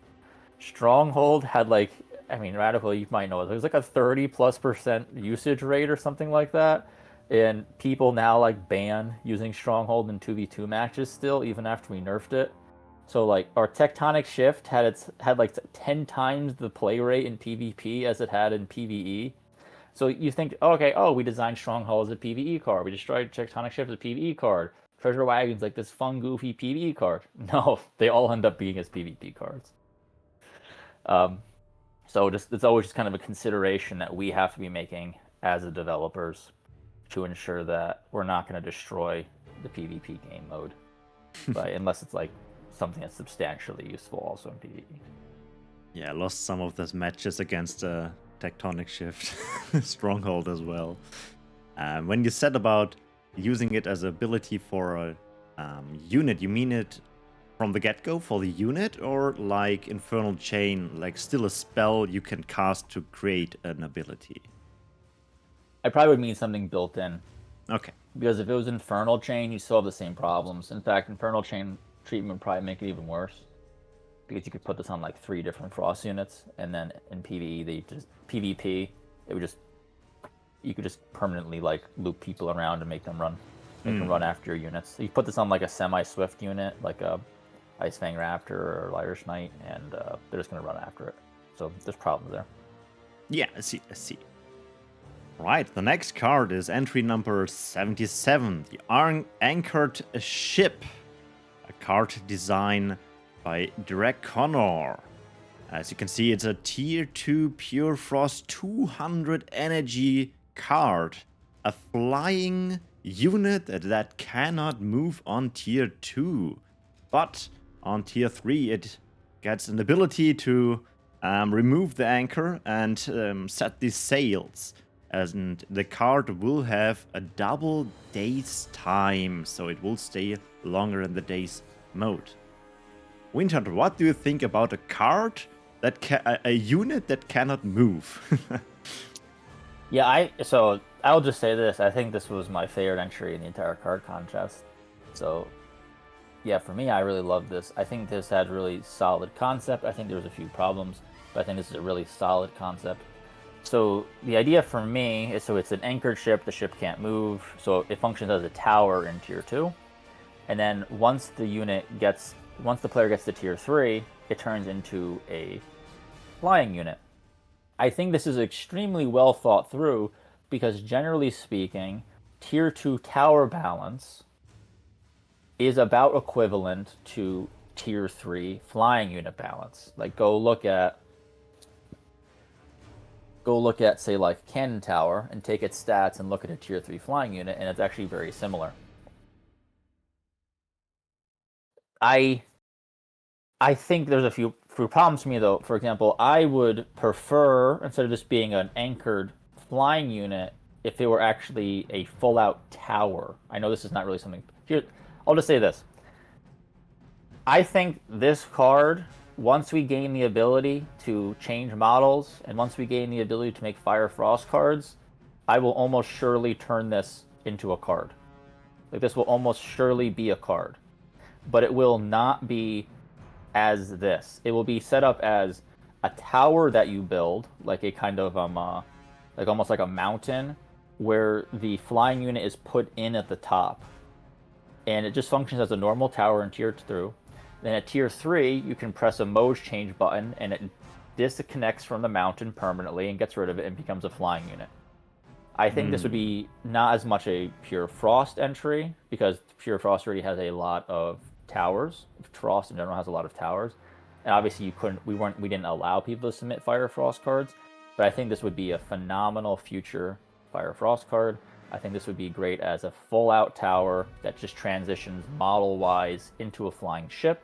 Stronghold had like, I mean, Radical, you might know it was like a 30+% usage rate or something like that. And people now like ban using Stronghold in 2v2 matches still, even after we nerfed it. So like our tectonic shift had like 10 times the play rate in PvP as it had in PvE. So you think, okay, oh, we designed Stronghold as a PvE card. We destroyed Tectonic Shift as a PvE card. Treasure Wagon's like this fun, goofy PvE card. No, they all end up being as PvP cards. So it's always just kind of a consideration that we have to be making as the developers to ensure that we're not going to destroy the PvP game mode, right? Unless it's like something that's substantially useful also in PvE. Yeah, I lost some of those matches against Tectonic Shift Stronghold as well. When you said about using it as ability for a unit, you mean it from the get-go for the unit, or like Infernal Chain, like still a spell you can cast to create an ability? I probably would mean something built in. Okay. Because if it was Infernal Chain, you still have the same problems. In fact, Infernal Chain treatment would probably make it even worse. Because you could put this on like 3 different Frost units, and then in PvE, PvP, it would just, you could just permanently like loop people around and make them run after your units. So you put this on like a semi-swift unit, like a Ice Fang Raptor or Irish Knight, and they're just gonna run after it. So there's problems there. Yeah, I see. Right, the next card is entry number 77, the Anchored Ship, a card design by Direct Connor. As you can see, it's a tier 2 Pure Frost 200 energy card, a flying unit that cannot move on tier 2, but on tier 3 it gets an ability to remove the anchor and set the sails. And the card will have a double days time, so it will stay longer in the days mode. Windhunter, what do you think about a card that a unit that cannot move? Yeah, so I'll just say this. I think this was my favorite entry in the entire card contest. So, yeah, for me, I really love this. I think this had really solid concept. I think there was a few problems, but I think this is a really solid concept. So the idea for me is, so it's an anchored ship. The ship can't move, so it functions as a tower in tier 2. And then once the player gets to tier 3, it turns into a flying unit. I think this is extremely well thought through because, generally speaking, tier 2 tower balance is about equivalent to tier 3 flying unit balance. Like, go look at say like Cannon Tower and take its stats and look at a tier 3 flying unit, and it's actually very similar. I think there's a few problems for me, though. For example, I would prefer, instead of just being an anchored flying unit, if they were actually a full-out tower. I know this is not really something... Here, I'll just say this. I think this card, once we gain the ability to change models, and once we gain the ability to make Fire Frost cards, I will almost surely turn this into a card. Like, this will almost surely be a card. But it will not be as this. It will be set up as a tower that you build, like a kind of like almost like a mountain, where the flying unit is put in at the top, and it just functions as a normal tower in tier 2. Then at tier 3, you can press a mode change button, and it disconnects from the mountain permanently and gets rid of it and becomes a flying unit. I think this would be not as much a Pure Frost entry, because Pure Frost already has a lot of towers. Frost in general has a lot of towers, and obviously we didn't allow people to submit Fire Frost cards. But I think this would be a phenomenal future Fire Frost card. I think this would be great as a full-out tower that just transitions model-wise into a flying ship.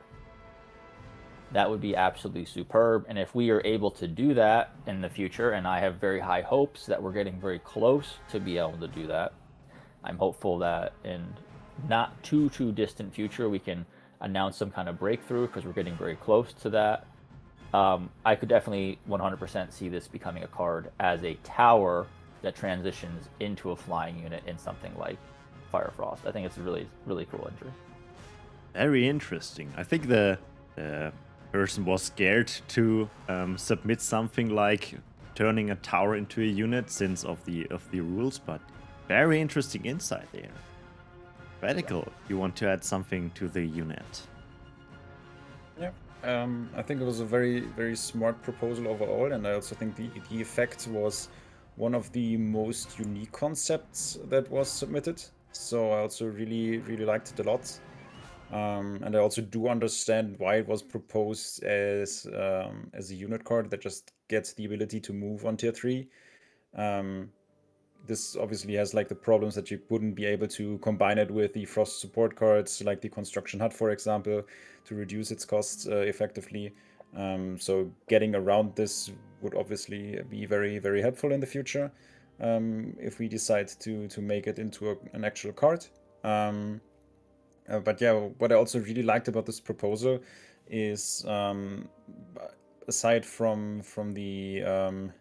That would be absolutely superb. And if we are able to do that in the future, and I have very high hopes that we're getting very close to be able to do that, I'm hopeful that in not too distant future we can announce some kind of breakthrough, because we're getting very close to that. I could definitely 100% see this becoming a card as a tower that transitions into a flying unit in something like Fire Frost. I think it's a really, really cool entry. Very interesting. I think the person was scared to submit something like turning a tower into a unit since of the rules, but very interesting insight there. Radical, you want to add something to the unit? I think it was a very, very smart proposal overall, and I also think the effect was one of the most unique concepts that was submitted. So I also really, really liked it a lot. And I also do understand why it was proposed as a unit card that just gets the ability to move on tier 3. This obviously has like the problems that you wouldn't be able to combine it with the frost support cards, like the construction hut, for example, to reduce its costs effectively. So getting around this would obviously be very, very helpful in the future if we decide to make it into an actual card. But yeah, what I also really liked about this proposal is, aside from the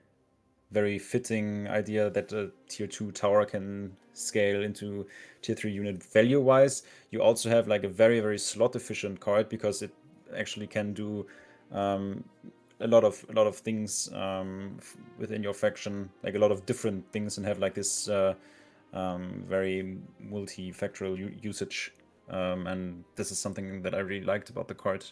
very fitting idea that a tier 2 tower can scale into tier 3 unit value-wise, you also have like a very, very slot efficient card because it actually can do a lot of things within your faction, like a lot of different things, and have like this very multi-factorial usage. And this is something that I really liked about the card.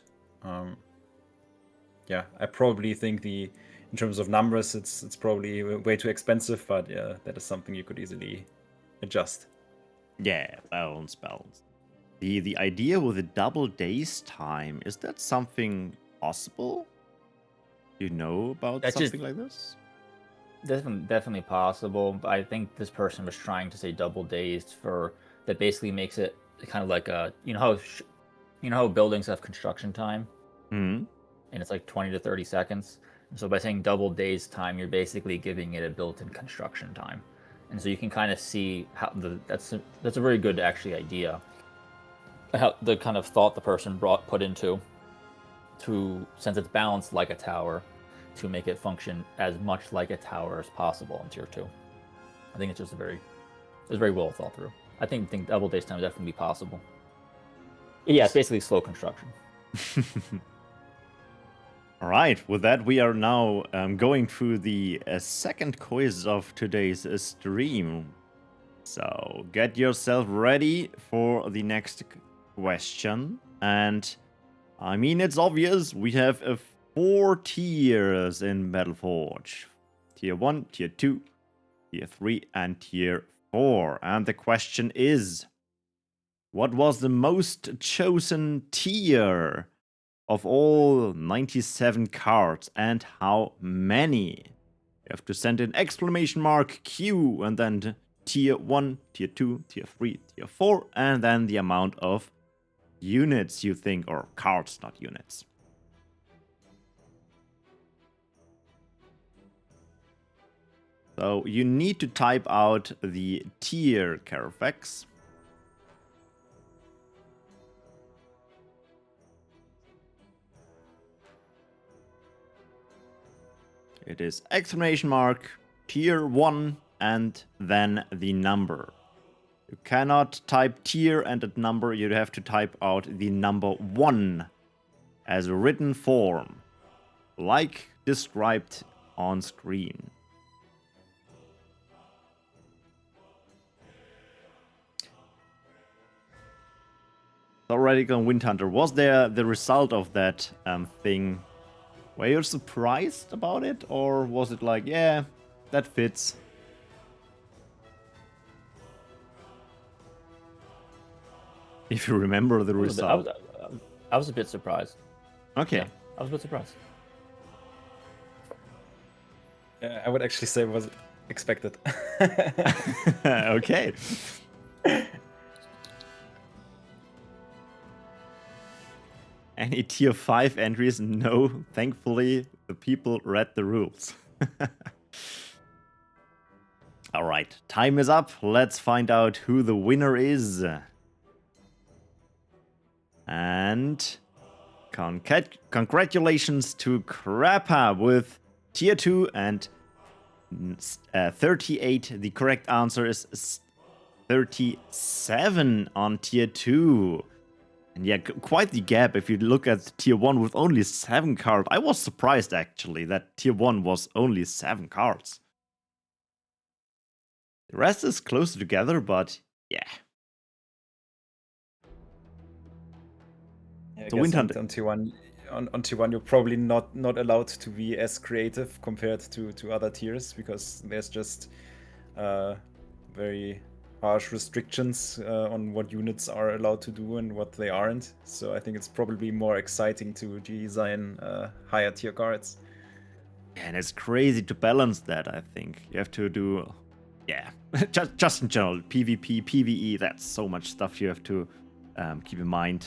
Yeah, I probably think in terms of numbers, it's probably way too expensive, but yeah, that is something you could easily adjust. Yeah, balance. The idea with a double days time, is that something possible? Do you know about That's something just- like this? Definitely possible, but I think this person was trying to say double dazed for that basically makes it kind of like a you know how buildings have construction time Hmm. and it's like 20 to 30 seconds. So by saying double days time, you're basically giving it a built-in construction time, and so you can kind of see how that's a very good actually idea. How the kind of thought the person put into to since it's balanced like a tower, to make it function as much like a tower as possible in tier 2. I think it's very well thought through. I think double days time would definitely be possible. Yeah, it's basically slow construction. All right, with that, we are now going through the second quiz of today's stream. So get yourself ready for the next question. And I mean, it's obvious, we have 4 tiers in Battleforge. Tier 1, Tier 2, Tier 3, and Tier 4. And the question is, what was the most chosen tier of all 97 cards, and how many? You have to send an exclamation mark Q and then tier 1, tier 2, tier 3, tier 4, and then the amount of units you think, or cards, not units. So you need to type out the tier Carfax. It is exclamation mark, tier 1, and then the number. You cannot type tier and a number, you have to type out the number 1 as a written form, like described on screen. So Radical Wind Hunter, was there the result of that thing? Were you surprised about it, or was it like, yeah, that fits? If you remember the result. I was a bit surprised. Okay. Yeah, I was a bit surprised. I would actually say it was expected. Okay. Any tier 5 entries? No, thankfully the people read the rules. Alright, time is up. Let's find out who the winner is. And congratulations to Krappa with tier 2 and 38. The correct answer is 37 on tier 2. And yeah, quite the gap if you look at tier 1 with only 7 cards. I was surprised actually that tier 1 was only 7 cards. The rest is closer together, but yeah. Yeah, So Wind Hunter. on tier 1, on tier 1 you're probably not allowed to be as creative compared to other tiers, because there's just very harsh restrictions on what units are allowed to do and what they aren't. So I think it's probably more exciting to design higher tier cards. And it's crazy to balance that, I think. You have to do, yeah, just in general, PvP, PvE, that's so much stuff you have to keep in mind.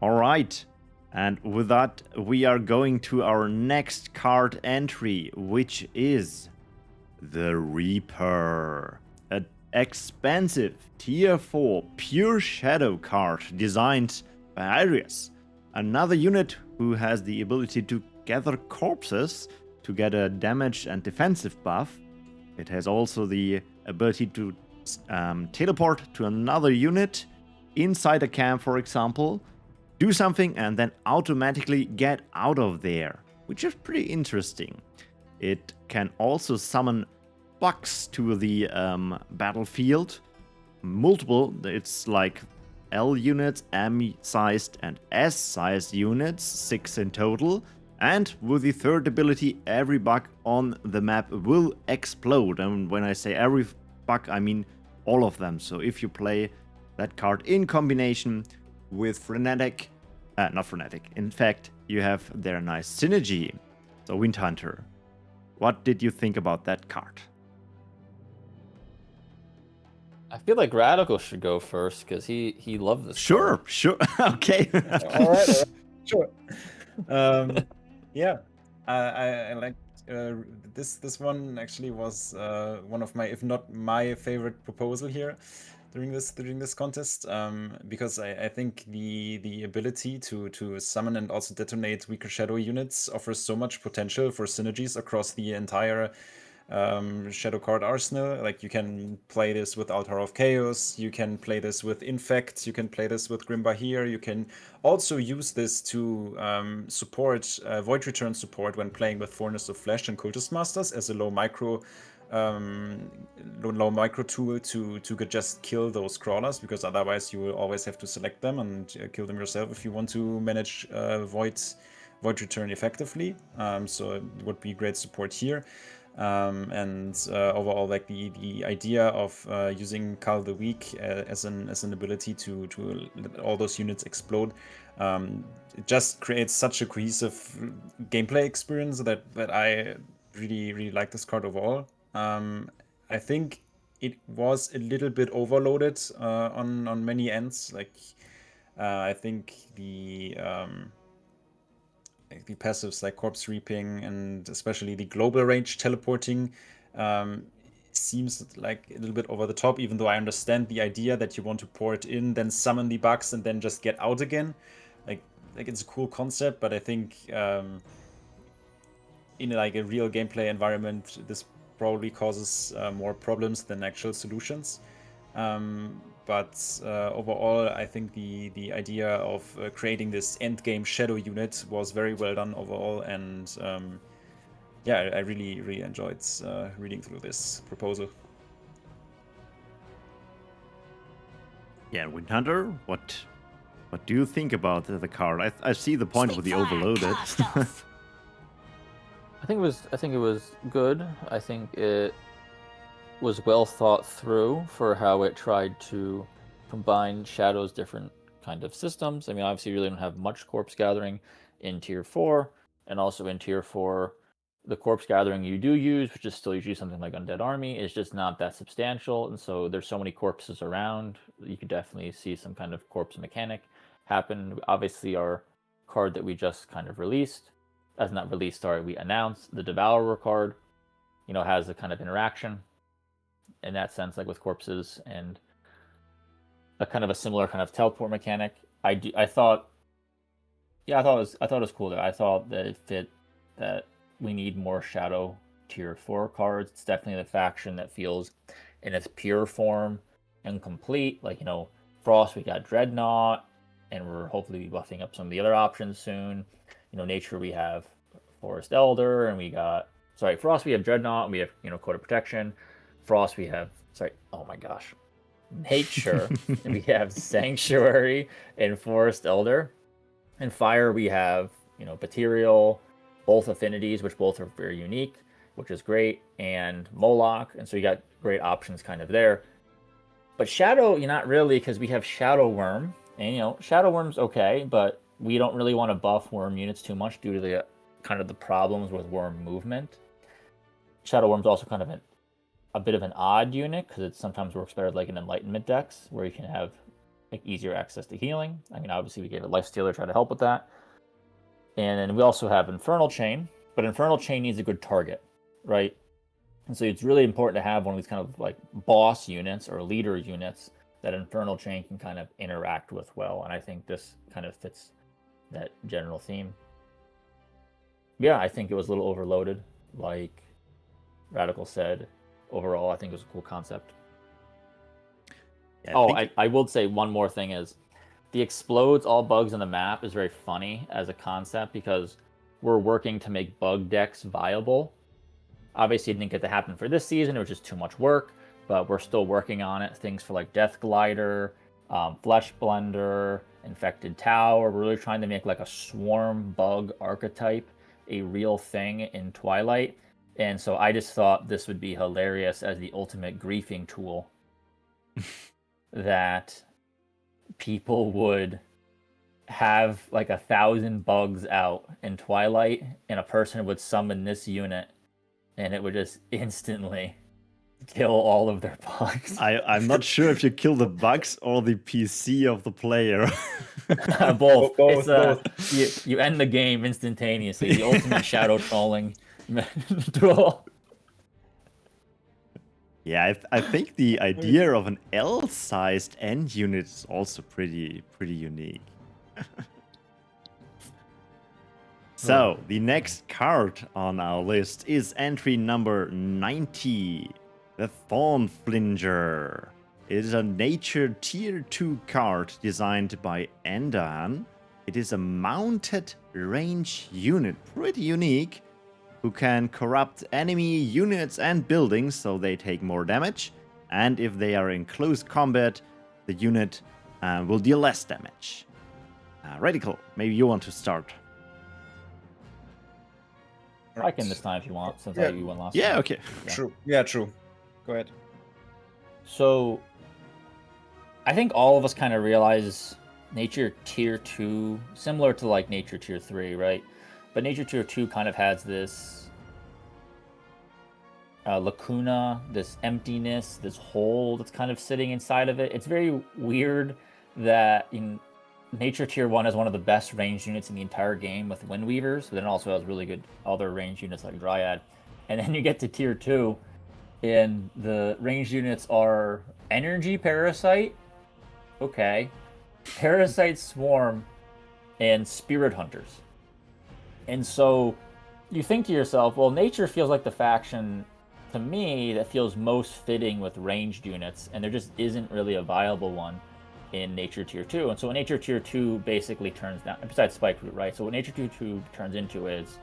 All right. And with that, we are going to our next card entry, which is the Reaper. An expensive tier 4 pure shadow card designed by Iris. Another unit who has the ability to gather corpses to get a damage and defensive buff. It has also the ability to teleport to another unit inside a camp, for example, do something and then automatically get out of there, which is pretty interesting. It can also summon bugs to the battlefield. Multiple, it's like L units, M-sized and S-sized units, 6 in total. And with the third ability, every bug on the map will explode. And when I say every bug, I mean all of them. So if you play that card in combination with Frenetic, not Frenetic, in fact, you have their nice synergy. So Wind Hunter, what did you think about that card? I feel like Radical should go first because he loved this. Sure, card. sure, okay. all right, sure. Yeah, I like this one. Actually, was one of my, if not my favorite proposal here during this contest, because I think the ability to summon and also detonate weaker shadow units offers so much potential for synergies across the entire shadow card arsenal. Like, you can play this with Altar of Chaos, you can play this with Infect, you can play this with Grim Bahir, you can also use this to support Void Return support when playing with Fortress of Flesh and Cultist Masters as a low micro tool to just kill those crawlers, because otherwise you will always have to select them and kill them yourself if you want to manage Void Return effectively. So it would be great support here. And overall, like the idea of using Cull the Weak as an ability to let all those units explode, it just creates such a cohesive gameplay experience that I really like this card overall. I think it was a little bit overloaded on many ends. Like, I think the passives like Corpse Reaping and especially the global range teleporting seems like a little bit over the top, even though I understand the idea that you want to port in, then summon the bugs, and then just get out again. Like it's a cool concept, but I think in like a real gameplay environment, this probably causes more problems than actual solutions. But overall, I think the idea of creating this endgame shadow unit was very well done overall, and yeah, I really enjoyed reading through this proposal. Yeah, Wind Hunter, what do you think about the card? I see the point with the overloaded. I think it was good. I think it was well thought through for how it tried to combine Shadow's different kind of systems. I mean, obviously, you really don't have much corpse gathering in Tier 4, and also in Tier 4, the corpse gathering you do use, which is still usually something like Undead Army, is just not that substantial, and so there's so many corpses around, you could definitely see some kind of corpse mechanic happen. Obviously, our card that we just kind of we announced, the Devourer card, has a kind of interaction in that sense, like with corpses, and a kind of a similar kind of teleport mechanic. I thought it was cool there. I thought that it fit that we need more Shadow Tier 4 cards. It's definitely the faction that feels in its pure form and complete. Like, Frost, we got Dreadnought, and we're hopefully buffing up some of the other options soon. Nature, we have Forest Elder, and Frost, we have Dreadnought, and we have, Code of Protection. Frost, we have, nature, we have Sanctuary and Forest Elder. In fire, we have, Material, both affinities, which both are very unique, which is great, and Moloch, and so you got great options kind of there. But Shadow, you're not really, because we have Shadow Worm, and Shadow Worm's okay, but we don't really want to buff Worm units too much due to the kind of the problems with Worm movement. Shadow Worm's also kind of a bit of an odd unit, because it sometimes works better like an Enlightenment decks, where you can have like easier access to healing. I mean, obviously we gave a Lifestealer, try to help with that. And then we also have Infernal Chain, but Infernal Chain needs a good target, right? And so it's really important to have one of these kind of like boss units or leader units that Infernal Chain can kind of interact with well. And I think this kind of fits that general theme. Yeah, I think it was a little overloaded, like Radical said. Overall, I think it was a cool concept. Yeah, I will say one more thing is the explodes all bugs on the map is very funny as a concept because we're working to make bug decks viable. Obviously, it didn't get to happen for this season. It was just too much work, but we're still working on it. Things for like Death Glider, Flesh Blender, Infected Tower. We're really trying to make like a swarm bug archetype a real thing in Twilight. And so I just thought this would be hilarious as the ultimate griefing tool. That people would have like 1,000 bugs out in Twilight, and a person would summon this unit, and it would just instantly kill all of their bugs. I'm not sure if you kill the bugs or the PC of the player. Both. Both. You end the game instantaneously. The ultimate shadow trolling duel. Yeah, I think the idea of an L-sized end unit is also pretty unique. So, the next card on our list is entry number 90, the Thornflinger. It is a nature tier 2 card designed by Endan. It is a mounted range unit, pretty unique, who can corrupt enemy units and buildings so they take more damage. And if they are in close combat, the unit will deal less damage. Radical, maybe you want to start. I can this time if you want, since you won last time. Yeah, okay. Yeah. True. Yeah, true. Go ahead. So, I think all of us kind of realize Nature Tier 2, similar to like Nature Tier 3, right? But Nature Tier 2 kind of has this lacuna, this emptiness, this hole that's kind of sitting inside of it. It's very weird that in Nature Tier 1 is one of the best ranged units in the entire game with Windweavers, but then also has really good other ranged units like Dryad. And then you get to Tier 2, and the ranged units are Energy Parasite, okay, Parasite Swarm, and Spirit Hunters. And so you think to yourself, well, Nature feels like the faction, to me, that feels most fitting with ranged units, and there just isn't really a viable one in Nature Tier 2. And so what Nature Tier 2 basically turns down, besides Spike Root, right? So what Nature Tier 2 turns into is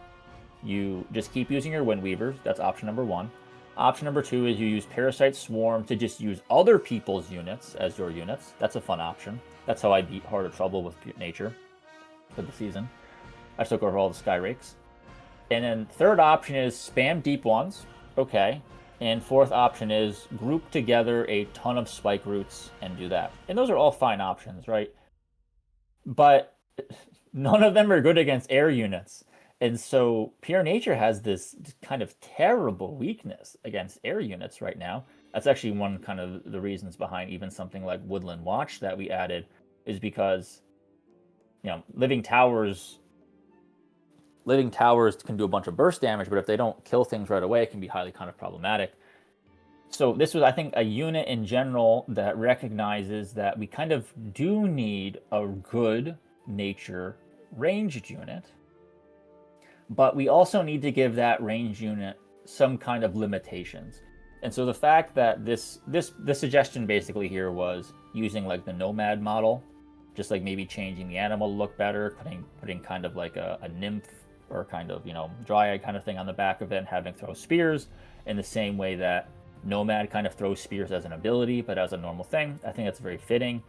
you just keep using your Windweavers. That's option number 1. Option number 2 is you use Parasite Swarm to just use other people's units as your units. That's a fun option. That's how I beat Heart of Trouble with Nature for the season. I took over all the Sky Rakes. And then third option is spam deep ones. Okay. And fourth option is group together a ton of Spike Roots and do that. And those are all fine options, right? But none of them are good against air units. And so Pure Nature has this kind of terrible weakness against air units right now. That's actually one kind of the reasons behind even something like Woodland Watch that we added, is because, Living Towers can do a bunch of burst damage, but if they don't kill things right away, it can be highly kind of problematic. So this was, I think, a unit in general that recognizes that we kind of do need a good nature ranged unit, but we also need to give that ranged unit some kind of limitations. And so the fact that this suggestion basically here was using like the Nomad model, just like maybe changing the animal to look better, putting kind of like a nymph or kind of, Dryad kind of thing on the back of it, and having throw spears in the same way that Nomad kind of throws spears as an ability, but as a normal thing. I think that's very fitting.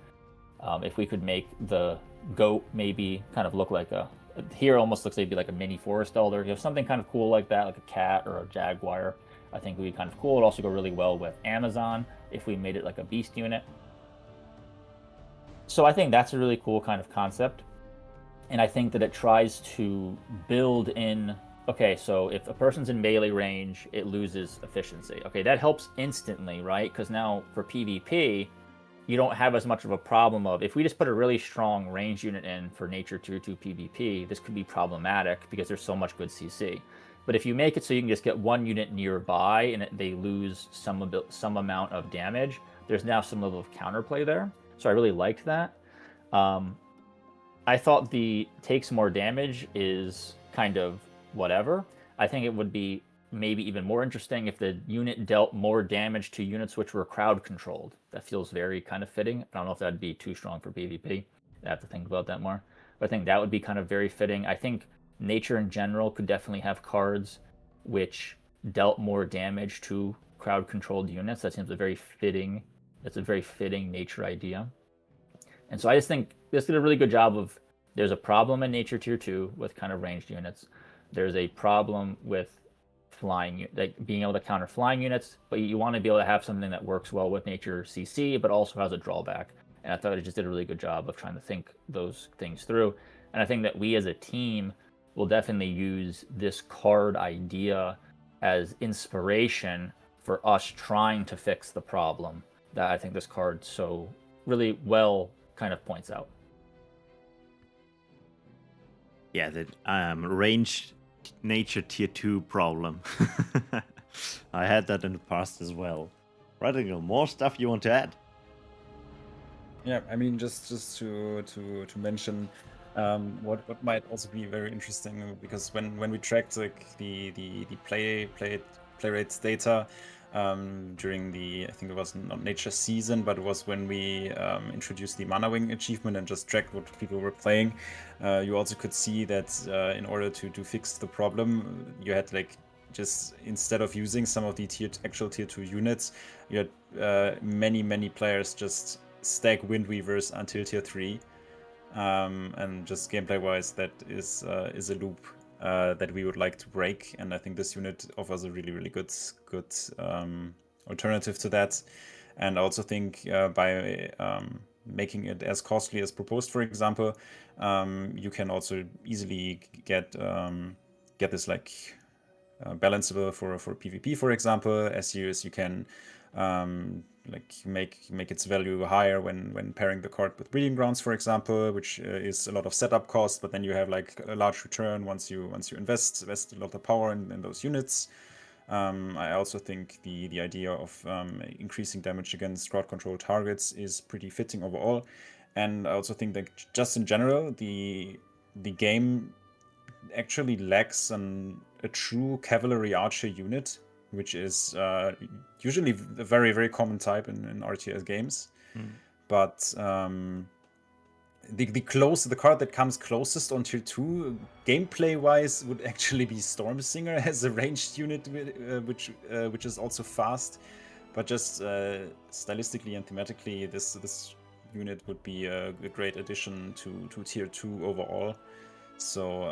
If we could make the goat maybe kind of look like here almost looks like it'd be like a mini forest elder. You have something kind of cool like that, like a cat or a jaguar. I think would be kind of cool. It'd also go really well with Amazon if we made it like a beast unit. So I think that's a really cool kind of concept. And I think that it tries to build in, okay, so if a person's in melee range, it loses efficiency. Okay, that helps instantly, right? Because now for PvP, you don't have as much of a problem of, if we just put a really strong range unit in for Nature Tier 2 PvP, this could be problematic because there's so much good CC. But if you make it so you can just get one unit nearby and they lose some amount of damage, there's now some level of counterplay there. So I really liked that. I thought the takes more damage is kind of whatever. I think it would be maybe even more interesting if the unit dealt more damage to units which were crowd controlled. That feels very kind of fitting. I don't know if that'd be too strong for PvP. I have to think about that more. But I think that would be kind of very fitting. I think Nature in general could definitely have cards which dealt more damage to crowd controlled units. That seems a very fitting. That's a very fitting Nature idea. And so I just think this did a really good job of, there's a problem in Nature Tier 2 with kind of ranged units. There's a problem with flying, like being able to counter flying units, but you want to be able to have something that works well with Nature CC, but also has a drawback. And I thought it just did a really good job of trying to think those things through. And I think that we as a team will definitely use this card idea as inspiration for us trying to fix the problem that I think this card so really well kind of points out. Yeah, the ranged Nature Tier 2 problem. I had that in the past as well. Radical, more stuff you want to add? Yeah, I mean, just to mention what might also be very interesting, because when we tracked like the play rates data during the, I think it was not Nature season, but it was when we introduced the Mana Wing achievement and just tracked what people were playing. You also could see that in order to fix the problem, you had like, just instead of using some of the actual tier 2 units, you had many players just stack Windweavers until tier 3. And just gameplay wise, that is a loop that we would like to break, and I think this unit offers a really good alternative to that. And I also think by making it as costly as proposed, for example, you can also easily get this like balanceable for PvP, for example, as you can like make its value higher when pairing the card with Breeding Grounds, for example, which is a lot of setup cost, but then you have like a large return once you invest a lot of power in those units. I also think the idea of increasing damage against crowd control targets is pretty fitting overall, and I also think that just in general the game actually lacks a true cavalry archer unit, which is usually a very common type in RTS games. But the card that comes closest on tier 2 gameplay wise would actually be Stormsinger as a ranged unit, which is also fast, but just stylistically and thematically this unit would be a great addition to tier 2 overall. So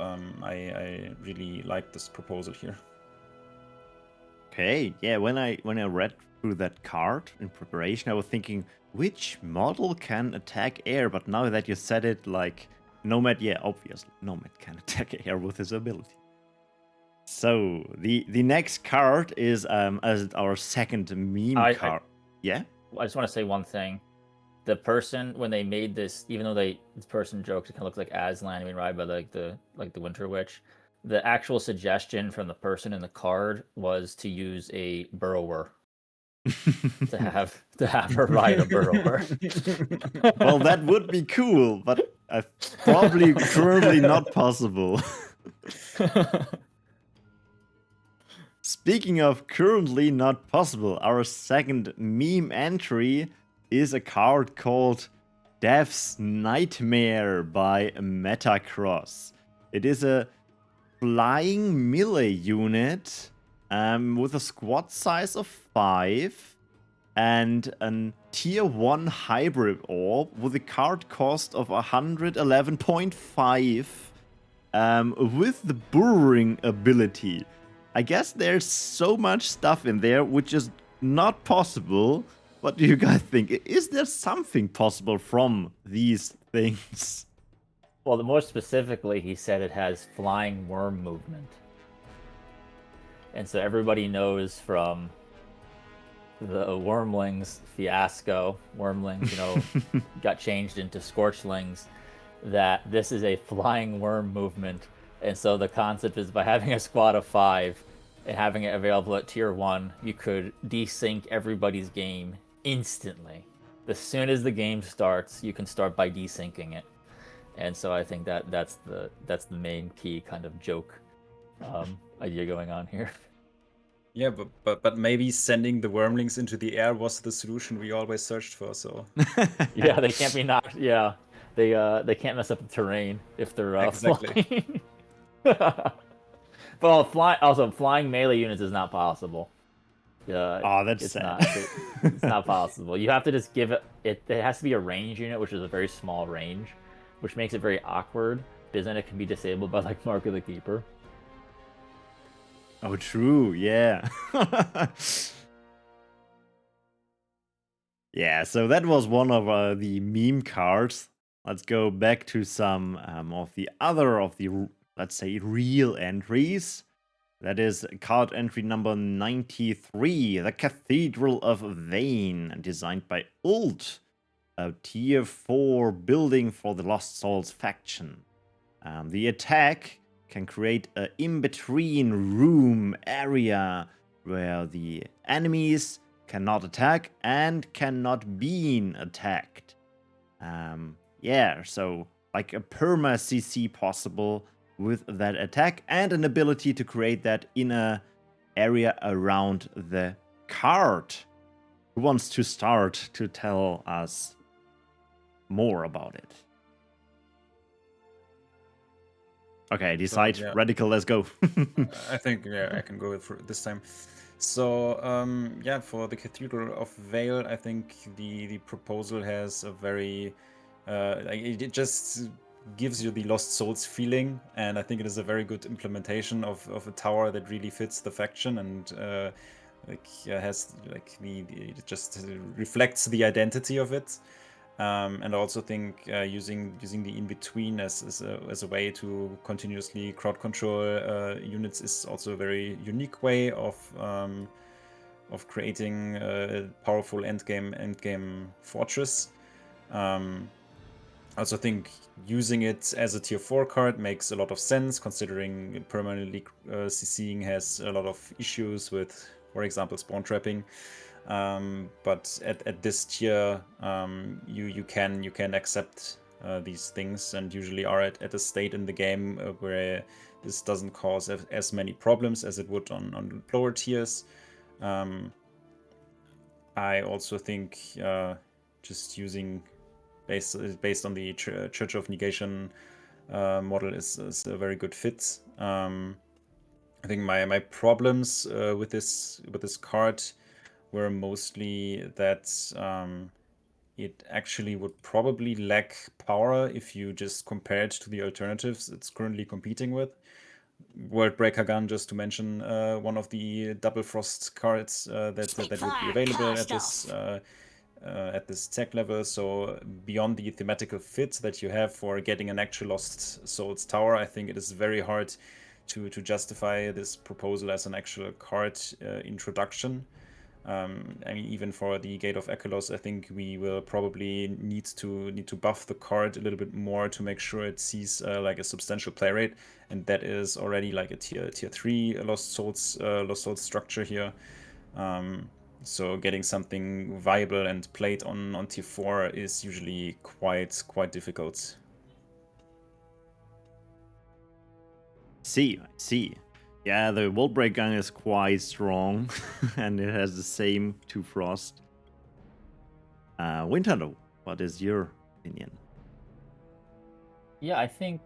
I really like this proposal here. Okay, yeah, when I read through that card in preparation, I was thinking, which model can attack air? But now that you said it, like, Nomad, yeah, obviously, Nomad can attack air with his ability. So, the next card is as our second meme card. Yeah? I just want to say one thing. The person, when they made this, even though this person jokes, it kind of looks like Aslan being ride by the Winter Witch. The actual suggestion from the person in the card was to use a burrower. to have her ride a burrower. Well, that would be cool, but probably currently not possible. Speaking of currently not possible, our second meme entry is a card called Death's Nightmare by Metacross. It is a flying melee unit with a squad size of 5 and an tier 1 hybrid orb with a card cost of 111.5 with the burrowing ability. I guess there's so much stuff in there which is not possible. What do you guys think? Is there something possible from these things? Well, more specifically, he said it has flying worm movement. And so everybody knows from the Wormlings fiasco, Wormlings, got changed into Scorchlings, that this is a flying worm movement. And so the concept is by having a squad of 5 and having it available at tier 1, you could desync everybody's game instantly. As soon as the game starts, you can start by desyncing it. And so I think that's the main key kind of joke idea going on here. Yeah, but maybe sending the Wormlings into the air was the solution we always searched for. So yeah, they can't be knocked. Yeah, they can't mess up the terrain if they're exactly. flying. But flying melee units is not possible. Oh, that's sad. It's not possible. You have to just give it. It has to be a range unit, which is a very small range, which makes it very awkward. Because then it can be disabled by like Mark of the Keeper. Oh, true. Yeah. Yeah. So that was one of the meme cards. Let's go back to some of the let's say real entries. That is card entry number 93, the Cathedral of Vane, designed by Ult, a tier 4 building for the Lost Souls faction. The attack can create an in-between room area where the enemies cannot attack and cannot be attacked. Yeah, so like a perma CC possible with that attack and an ability to create that in a area around the card. Who wants to start to tell us more about it? Okay, decide. yeah. Radical, let's go. I think I can go for this time. So yeah, for the Cathedral of Vale, I think the proposal has a very it just gives you the Lost Souls feeling, and I think it is a very good implementation of a tower that really fits the faction and has it just reflects the identity of it. And I also think using the in-between as a way to continuously crowd control units is also a very unique way of creating a powerful endgame fortress. I also think using it as a tier 4 card makes a lot of sense, considering permanently CCing has a lot of issues with, for example, spawn trapping. But at this tier, you can accept these things, and usually are at a state in the game where this doesn't cause as many problems as it would on lower tiers. I also think just using based on the Church of Negation model is a very good fit. I think my problems with this card were mostly that it actually would probably lack power if you just compare it to the alternatives it's currently competing with. Worldbreaker Gun, just to mention one of the Double Frost cards that would be available at this tech level. So beyond the thematical fit that you have for getting an actual Lost Souls tower, I think it is very hard to justify this proposal as an actual card introduction. I mean, even for the Gate of Akelos, I think we will probably need to buff the card a little bit more to make sure it sees like a substantial play rate, and that is already like a tier 3 Lost Souls structure here. So getting something viable and played on tier 4 is usually quite difficult. I see. Yeah, the Worldbreak Gun is quite strong, and it has the same 2 Frost. Winterlo, what is your opinion? Yeah, I think.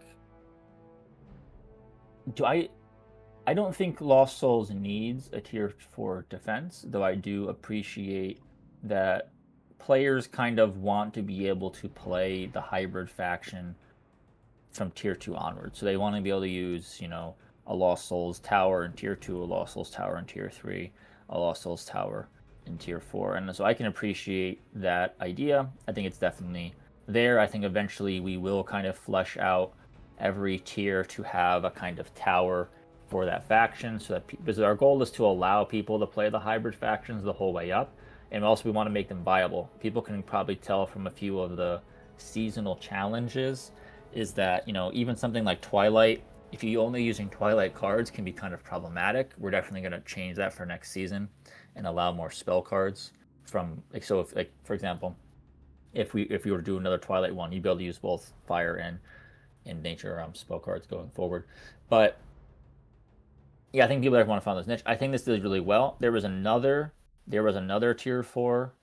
I don't think Lost Souls needs a tier 4 defense, though I do appreciate that players kind of want to be able to play the hybrid faction from tier 2 onwards. So they want to be able to use, a Lost Souls tower in tier 2, a Lost Souls tower in tier 3, a Lost Souls tower in tier 4. And so I can appreciate that idea. I think it's definitely there. I think eventually we will kind of flesh out every tier to have a kind of tower for that faction, so that because our goal is to allow people to play the hybrid factions the whole way up, and also we want to make them viable. People can probably tell from a few of the seasonal challenges is that even something like Twilight, if you're only using Twilight cards, can be kind of problematic. We're definitely going to change that for next season and allow more spell cards from so if for example, if we were to do another Twilight one, you'd be able to use both fire and nature spell cards going forward. But yeah, I think people want to find this niche. I think this does really well. There was another tier 4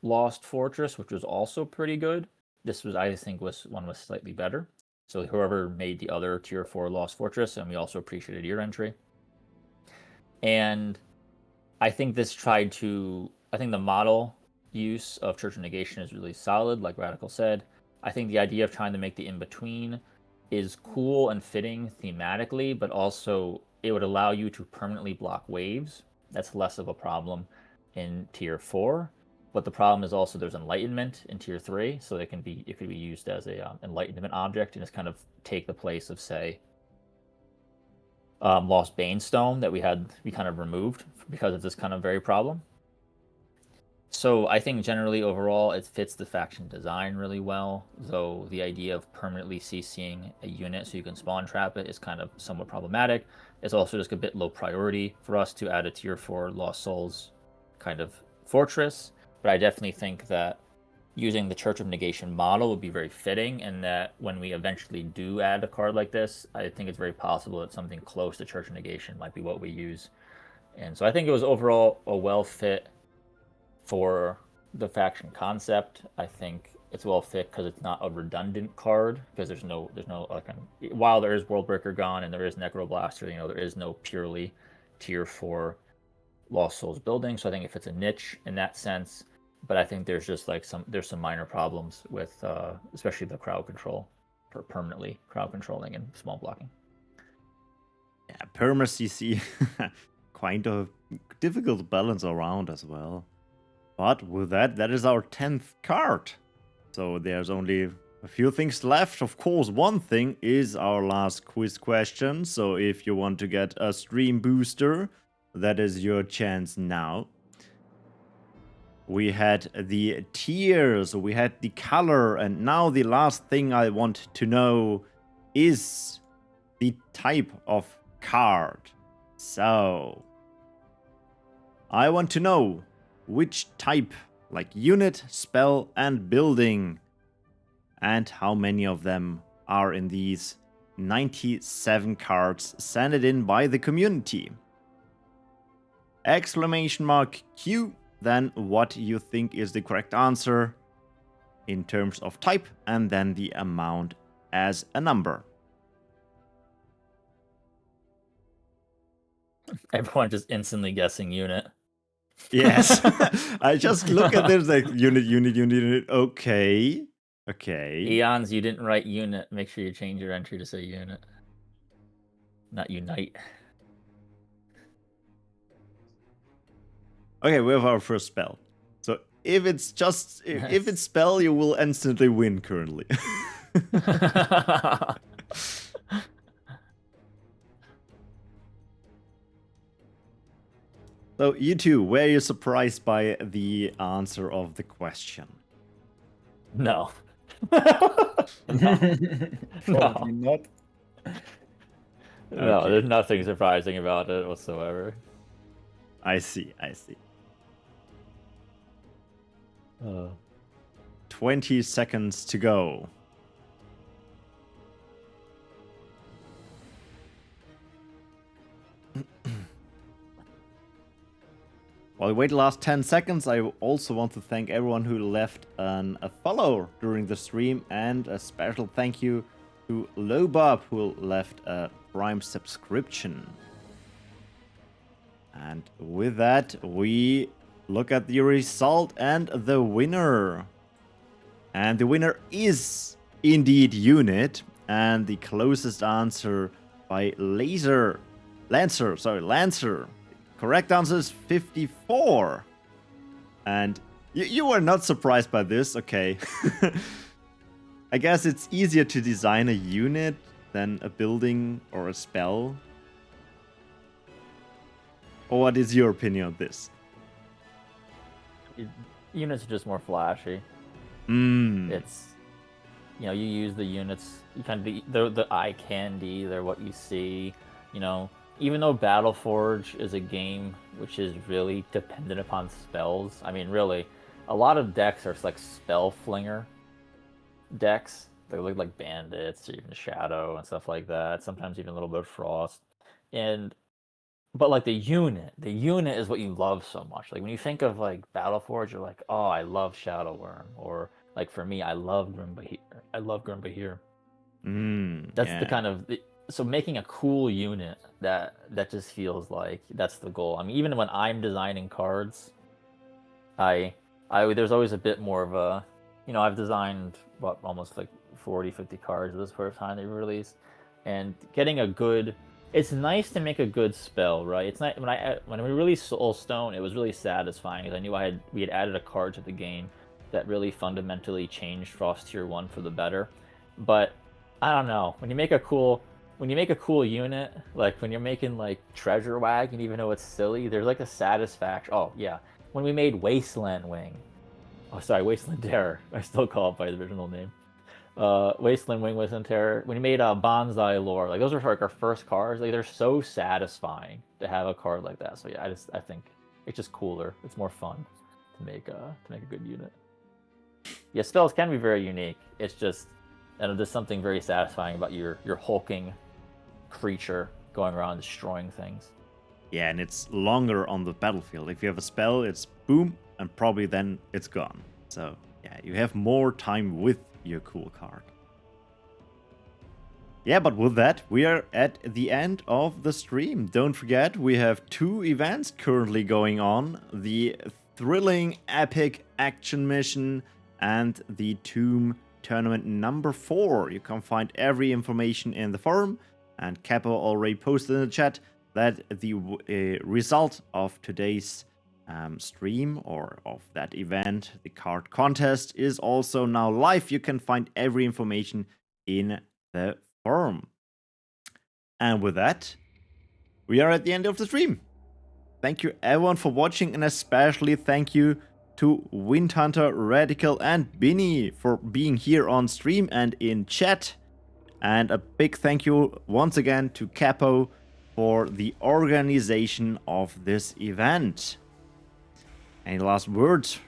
Lost Fortress, which was also pretty good. This was, I think, was slightly better. So whoever made the other tier 4 Lost Fortress, and we also appreciated your entry. And I think I think the model use of Church of Negation is really solid, like Radical said. I think the idea of trying to make the in-between is cool and fitting thematically, but also it would allow you to permanently block waves. That's less of a problem in tier 4. But the problem is also there's Enlightenment in tier 3, so it could be used as a Enlightenment object and just kind of take the place of, say, Lost Banestone that we kind of removed because of this kind of very problem. So I think generally overall it fits the faction design really well, though the idea of permanently CCing a unit so you can spawn trap it is kind of somewhat problematic. It's also just a bit low priority for us to add a tier 4 Lost Souls kind of fortress, but I definitely think that using the Church of Negation model would be very fitting, and that when we eventually do add a card like this, I think it's very possible that something close to Church of Negation might be what we use. And so I think it was overall a well fit for the faction concept. I think it's well fit because it's not a redundant card, because there's no while there is Worldbreaker gone and there is Necroblaster, there is no purely tier 4 Lost Souls building. So I think it fits a niche in that sense. But I think there's just there's some minor problems with especially the crowd control, for permanently crowd controlling and small blocking. Yeah, perma CC kind of difficult to balance around as well. But with that is our 10th card. So there's only a few things left. Of course, one thing is our last quiz question. So if you want to get a stream booster, that is your chance now. We had the tiers, we had the color, and now the last thing I want to know is the type of card. So I want to know which type, like unit, spell, and building, and how many of them are in these 97 cards sent in by the community. Exclamation mark Q, then what you think is the correct answer in terms of type, and then the amount as a number. Everyone just instantly guessing unit. Yes. I just look at this like unit. Okay. Eons, you didn't write unit. Make sure you change your entry to say unit, not unite. Okay, we have our first spell. So if it's spell, you will instantly win currently. So you two, were you surprised by the answer of the question? No. Probably not. No, Okay. there's nothing surprising about it whatsoever. I see. 20 seconds to go. While we wait the last 10 seconds, I also want to thank everyone who left a follow during the stream, and a special thank you to Lobab, who left a Prime subscription. And with that, we look at the result and the winner. And the winner is indeed Unit. And the closest answer by Lancer. Correct answer is 54. And you were not surprised by this, okay. I guess it's easier to design a unit than a building or a spell. Or what is your opinion on this? Units are just more flashy. It's, you know, you use the units, you kind of, they're the eye candy, they're what you see, you know. Even though Battleforge is a game which is really dependent upon spells, I mean, really, a lot of decks are like Spellflinger decks. They look like bandits or even Shadow and stuff like that. Sometimes even a little bit of Frost. But like the unit is what you love so much. Like when you think of like Battleforge, you're like, oh, I love Shadow Worm, or like for me, I love Grim Bahir. That's the kind of so making a cool unit that just feels like that's the goal. I mean, even when I'm designing cards, I there's always a bit more of a, you know, I've designed almost like 40-50 cards this first time they released, and getting a good, it's nice to make a good spell, right? It's not when we released Soulstone, it was really satisfying because I knew we had added a card to the game that really fundamentally changed Frost Tier 1 for the better. But I don't know, when you make a cool unit, like when you're making like Treasure Wagon, even though it's silly, there's like a satisfaction. Oh yeah, when we made Wasteland Wing, Wasteland Terror, I still call it by the original name. Wasteland Wing, Wasteland Terror. When you made Bonsai Lore, like those are like our first cards. Like they're so satisfying to have a card like that. So yeah, I think it's just cooler. It's more fun to make a good unit. Yeah, spells can be very unique. It's just, and there's something very satisfying about your hulking creature going around destroying things. Yeah, and it's longer on the battlefield. If you have a spell, it's boom, and probably then it's gone. So yeah, you have more time with your cool card. Yeah, but with that, we are at the end of the stream. Don't forget, we have 2 events currently going on. The thrilling epic action mission and the Tomb Tournament number 4. You can find every information in the forum, and Capo already posted in the chat that the result of today's stream or of that event, the card contest, is also now live. You can find every information in the forum. And with that, we are at the end of the stream. Thank you everyone for watching, and especially thank you to Wind Hunter, Radical, and Binny for being here on stream and in chat. And a big thank you once again to Capo for the organization of this event. Any last words?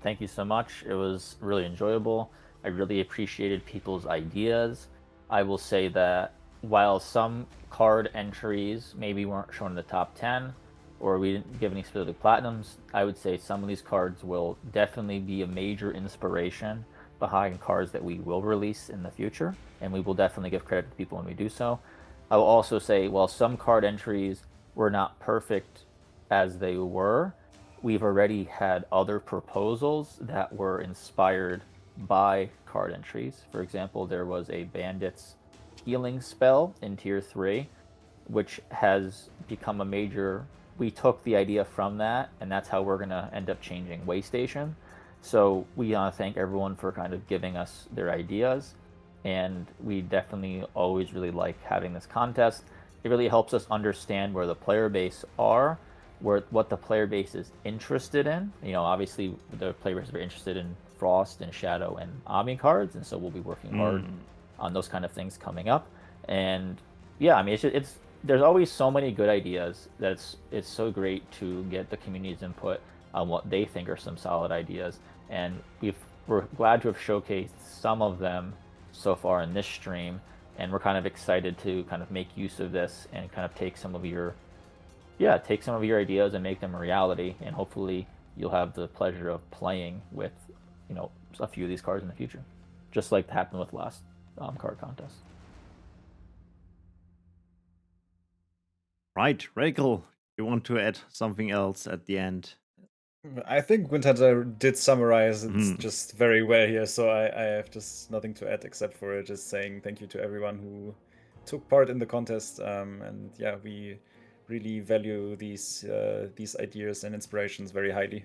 Thank you so much. It was really enjoyable. I really appreciated people's ideas. I will say that while some card entries maybe weren't shown in the top 10, or we didn't give any specific platinums, I would say some of these cards will definitely be a major inspiration behind cards that we will release in the future, and we will definitely give credit to people when we do so. I will also say, while some card entries were not perfect as they were, we've already had other proposals that were inspired by card entries. For example, there was a Bandit's healing spell in Tier 3, which has become a major... We took the idea from that, and that's how we're going to end up changing Waystation. So we want to thank everyone for kind of giving us their ideas, and we definitely always really like having this contest. It really helps us understand where the player base are, what the player base is interested in. You know, obviously the player base is very interested in Frost and Shadow and Amii cards, and so we'll be working hard on those kind of things coming up. And yeah, I mean, it's there's always so many good ideas that it's so great to get the community's input on what they think are some solid ideas, and we're glad to have showcased some of them so far in this stream, and we're kind of excited to kind of make use of this and kind of take some of your ideas and make them a reality, and hopefully you'll have the pleasure of playing with, you know, a few of these cards in the future, just like it happened with last card contest. Right, Rakel, you want to add something else at the end? I think Windhunter did summarize it Mhm. just very well here, so I have just nothing to add except for just saying thank you to everyone who took part in the contest. And yeah, we really value these ideas and inspirations very highly.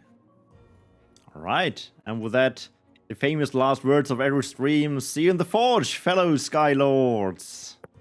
All right, and with that, the famous last words of every stream. See you in the forge, fellow Skylords.